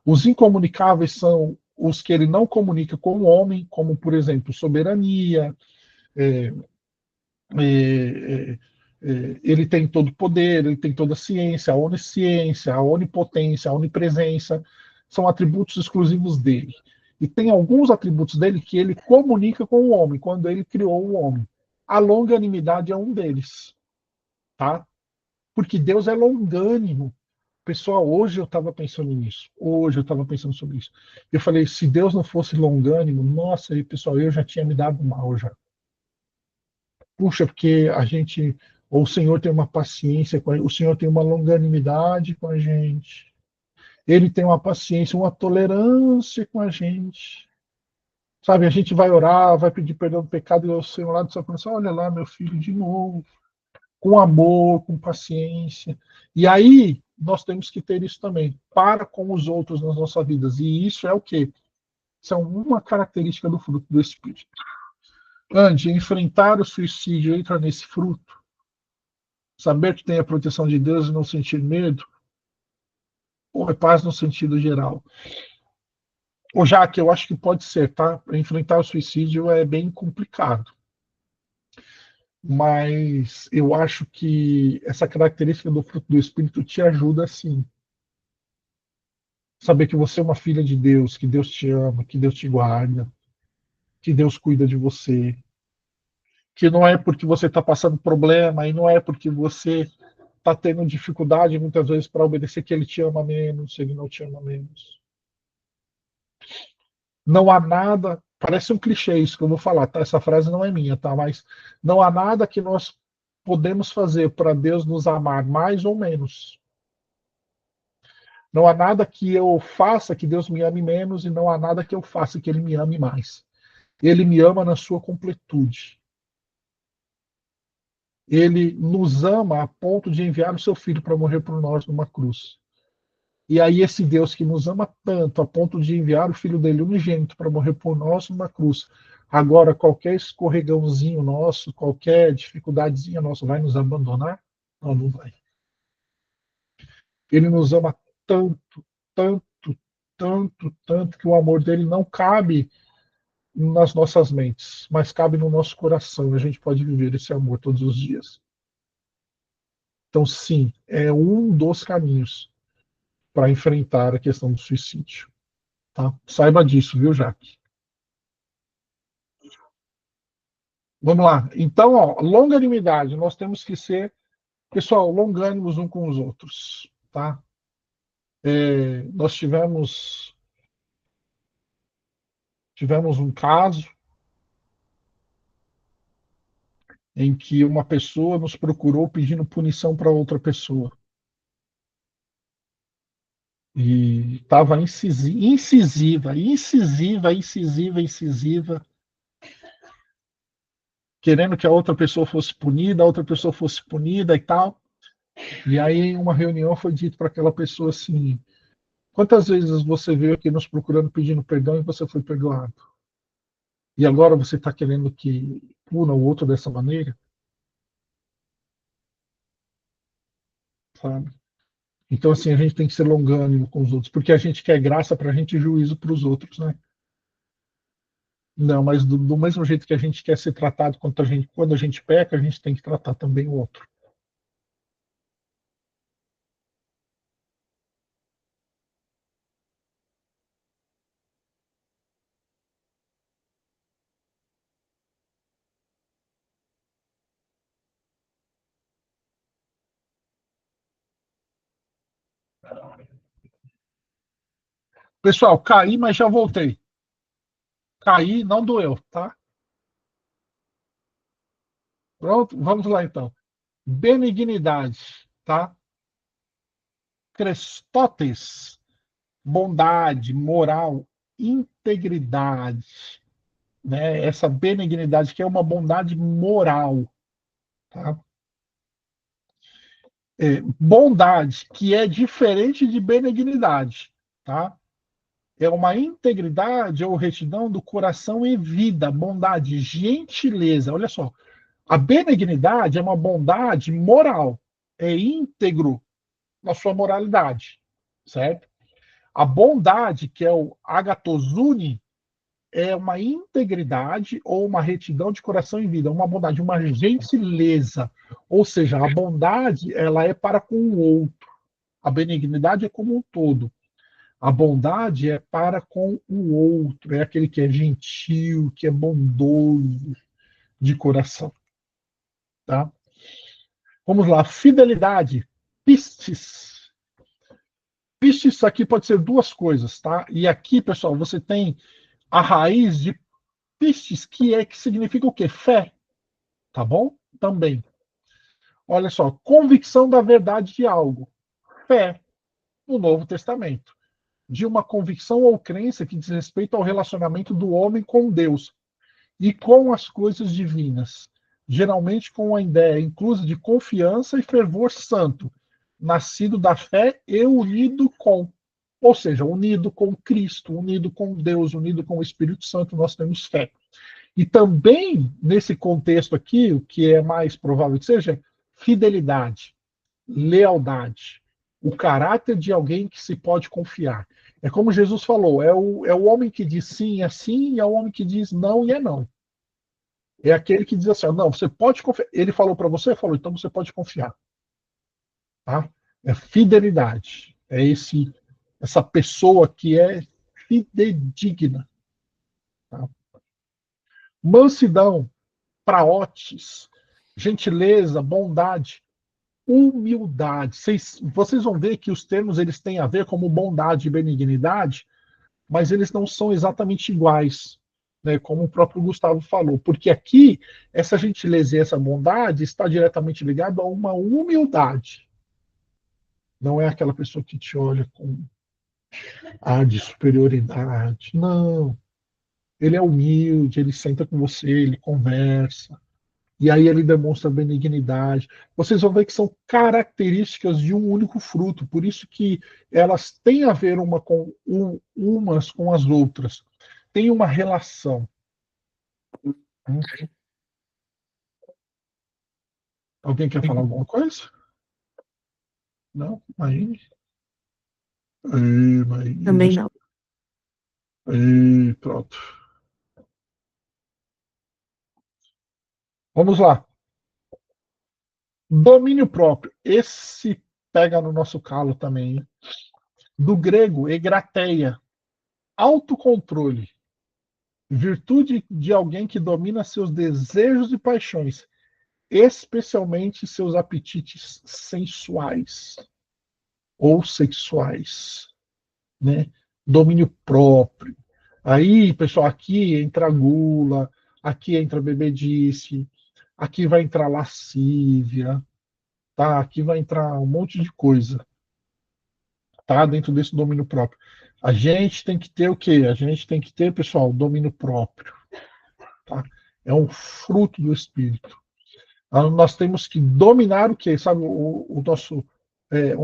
Os incomunicáveis são os que ele não comunica com o homem, como, por exemplo, soberania, é, é, ele tem todo o poder, ele tem toda a ciência, a onisciência, a onipotência, a onipresença, são atributos exclusivos dele. E tem alguns atributos dele que ele comunica com o homem, quando ele criou o homem. A longanimidade é um deles, tá? Porque Deus é longânimo. Pessoal, hoje eu estava pensando nisso. Hoje eu estava pensando sobre isso. Eu falei, se Deus não fosse longânimo, nossa, aí, pessoal, eu já tinha me dado mal já. Puxa, porque a gente, ou o Senhor tem uma paciência, o Senhor tem uma longanimidade com a gente. Ele tem uma paciência, uma tolerância com a gente. Sabe, a gente vai orar, vai pedir perdão do pecado, e o Senhor lá do céu pensa, olha lá, meu filho, de novo. Com amor, com paciência. E aí, nós temos que ter isso também, para com os outros nas nossas vidas. E isso é o quê? Isso é uma característica do fruto do Espírito. Antes, enfrentar o suicídio entra nesse fruto. Saber que tem a proteção de Deus e não sentir medo. Ou é paz no sentido geral. Ou já que eu acho que pode ser, tá? Enfrentar o suicídio é bem complicado. Mas eu acho que essa característica do fruto do Espírito te ajuda sim. Saber que você é uma filha de Deus, que Deus te ama, que Deus te guarda, que Deus cuida de você, que não é porque você está passando problema e não é porque você está tendo dificuldade muitas vezes para obedecer que Ele te ama menos, Ele não te ama menos. Não há nada, parece um clichê isso que eu vou falar, tá? Essa frase não é minha, tá? Mas não há nada que nós podemos fazer para Deus nos amar mais ou menos. Não há nada que eu faça que Deus me ame menos e não há nada que eu faça que Ele me ame mais. Ele me ama na sua completude. Ele nos ama a ponto de enviar o seu filho para morrer por nós numa cruz. E aí esse Deus que nos ama tanto a ponto de enviar o filho dele unigênito para morrer por nós numa cruz, agora qualquer escorregãozinho nosso, qualquer dificuldadezinha nossa vai nos abandonar? Não, não vai. Ele nos ama tanto, tanto, tanto, tanto que o amor dele não cabe nas nossas mentes, mas cabe no nosso coração. A gente pode viver esse amor todos os dias. Então, sim, é um dos caminhos para enfrentar a questão do suicídio. Tá? Saiba disso, viu, Jaque? Vamos lá. Então, ó, longanimidade. Nós temos que ser, pessoal, longânimos uns com os outros. Tá? Nós tivemos um caso em que uma pessoa nos procurou pedindo punição para outra pessoa. E estava incisiva, querendo que a outra pessoa fosse punida, a outra pessoa fosse punida e tal. E aí, em uma reunião, foi dito para aquela pessoa assim: quantas vezes você veio aqui nos procurando pedindo perdão e você foi perdoado? E agora você está querendo que puna o outro dessa maneira? Sabe? Então, assim, a gente tem que ser longânimo com os outros, porque a gente quer graça para a gente e juízo para os outros, né? Não, mas do mesmo jeito que a gente quer ser tratado quando a gente peca, a gente tem que tratar também o outro. Pessoal, caí, mas já voltei. Caí, não doeu, tá? Pronto, vamos lá então. Benignidade, tá? Crestótes, bondade, moral, integridade, né? Essa benignidade que é uma bondade moral, tá? Bondade, que é diferente de benignidade, tá? É uma integridade ou retidão do coração e vida, bondade, gentileza. Olha só, a benignidade é uma bondade moral, é íntegro na sua moralidade, certo? A bondade, que é o agatosune, é uma integridade ou uma retidão de coração e vida, uma bondade, uma gentileza. Ou seja, a bondade, ela é para com o outro. A benignidade é como um todo. A bondade é para com o outro, é aquele que é gentil, que é bondoso de coração, tá? Vamos lá, fidelidade, pistis. Pistis aqui pode ser duas coisas, tá? E aqui, pessoal, você tem a raiz de pistis, que significa o quê? Fé, tá bom? Também. Olha só, convicção da verdade de algo. Fé, no Novo Testamento. De uma convicção ou crença que diz respeito ao relacionamento do homem com Deus e com as coisas divinas, geralmente com a ideia inclusa de confiança e fervor santo, nascido da fé e unido com, ou seja, unido com Cristo, unido com Deus, unido com o Espírito Santo, nós temos fé. E também, nesse contexto aqui, o que é mais provável que seja, fidelidade, lealdade, o caráter de alguém que se pode confiar. É como Jesus falou, é o homem que diz sim é sim, e é o homem que diz não e é não. É aquele que diz assim, não, você pode confiar. Ele falou para você, falou, então você pode confiar. Tá? É fidelidade. É essa pessoa que é fidedigna. Tá? Mansidão, praotes, gentileza, bondade, humildade. Vocês vão ver que os termos eles têm a ver como bondade e benignidade, mas eles não são exatamente iguais, né, como o próprio Gustavo falou, porque aqui essa gentileza e essa bondade está diretamente ligada a uma humildade. Não é aquela pessoa que te olha com ar de superioridade. Não. Ele é humilde, ele senta com você, ele conversa. E aí ele demonstra benignidade. Vocês vão ver que são características de um único fruto, por isso que elas têm a ver umas com as outras. Tem uma relação. Alguém quer falar alguma coisa? Não? Aí, Também não. aí, pronto. Vamos lá. Domínio próprio. Esse pega no nosso calo também. Hein? Do grego, egrateia. Autocontrole. Virtude de alguém que domina seus desejos e paixões, especialmente seus apetites sensuais ou sexuais, né? Domínio próprio. Aí, pessoal, aqui entra a gula, aqui entra a bebedice, aqui vai entrar lascívia, tá? Aqui vai entrar um monte de coisa, tá? Dentro desse domínio próprio. A gente tem que ter o quê? A gente tem que ter, pessoal, domínio próprio, tá? É um fruto do Espírito. Nós temos que dominar o quê? Sabe, o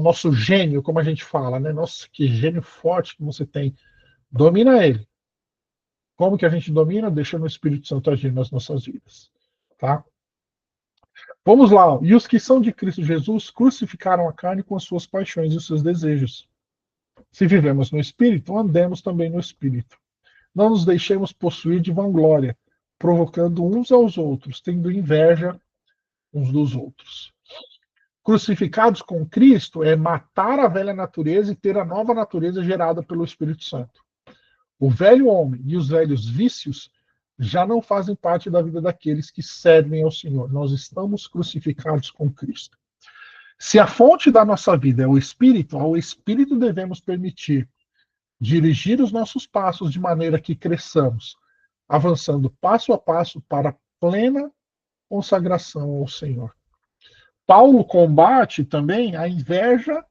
nosso gênio, como a gente fala, né? Nossa, que gênio forte que você tem. Domina ele. Como que a gente domina? Deixando o Espírito Santo agir nas nossas vidas. Tá? Vamos lá. E os que são de Cristo Jesus crucificaram a carne com as suas paixões e os seus desejos. Se vivemos no Espírito, andemos também no Espírito. Não nos deixemos possuir de vanglória, provocando uns aos outros, tendo inveja uns dos outros. Crucificados com Cristo é matar a velha natureza e ter a nova natureza gerada pelo Espírito Santo. O velho homem e os velhos vícios já não fazem parte da vida daqueles que servem ao Senhor. Nós estamos crucificados com Cristo. Se a fonte da nossa vida é o Espírito, ao Espírito devemos permitir dirigir os nossos passos de maneira que cresçamos, avançando passo a passo para a plena consagração ao Senhor. Paulo combate também a inveja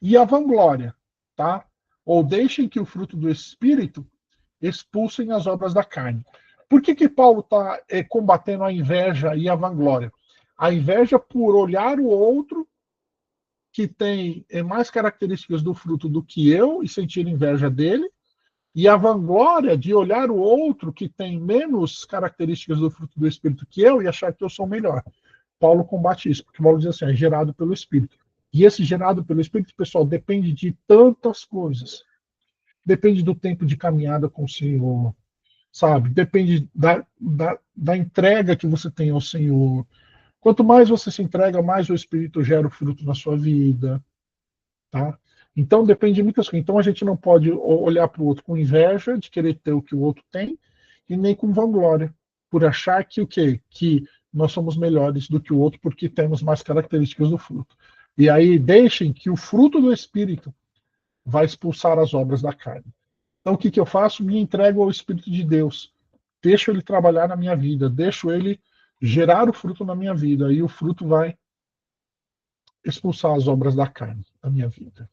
e a vanglória, tá? Ou deixem que o fruto do Espírito expulsem as obras da carne. Por que Paulo está combatendo a inveja e a vanglória? A inveja por olhar o outro que tem mais características do fruto do que eu e sentir inveja dele, e a vanglória de olhar o outro que tem menos características do fruto do Espírito que eu e achar que eu sou melhor. Paulo combate isso, porque Paulo diz assim, é gerado pelo Espírito. E esse gerado pelo Espírito, pessoal, depende de tantas coisas. Depende do tempo de caminhada com o Senhor, sabe? Depende da entrega que você tem ao Senhor. Quanto mais você se entrega, mais o Espírito gera o fruto na sua vida, tá? Então depende de muitas coisas. Então a gente não pode olhar para o outro com inveja de querer ter o que o outro tem e nem com vanglória, por achar que o quê? Que nós somos melhores do que o outro porque temos mais características do fruto. E aí deixem que o fruto do Espírito vai expulsar as obras da carne. Então, o que eu faço? Me entrego ao Espírito de Deus. Deixo ele trabalhar na minha vida. Deixo ele gerar o fruto na minha vida. E o fruto vai expulsar as obras da carne da minha vida.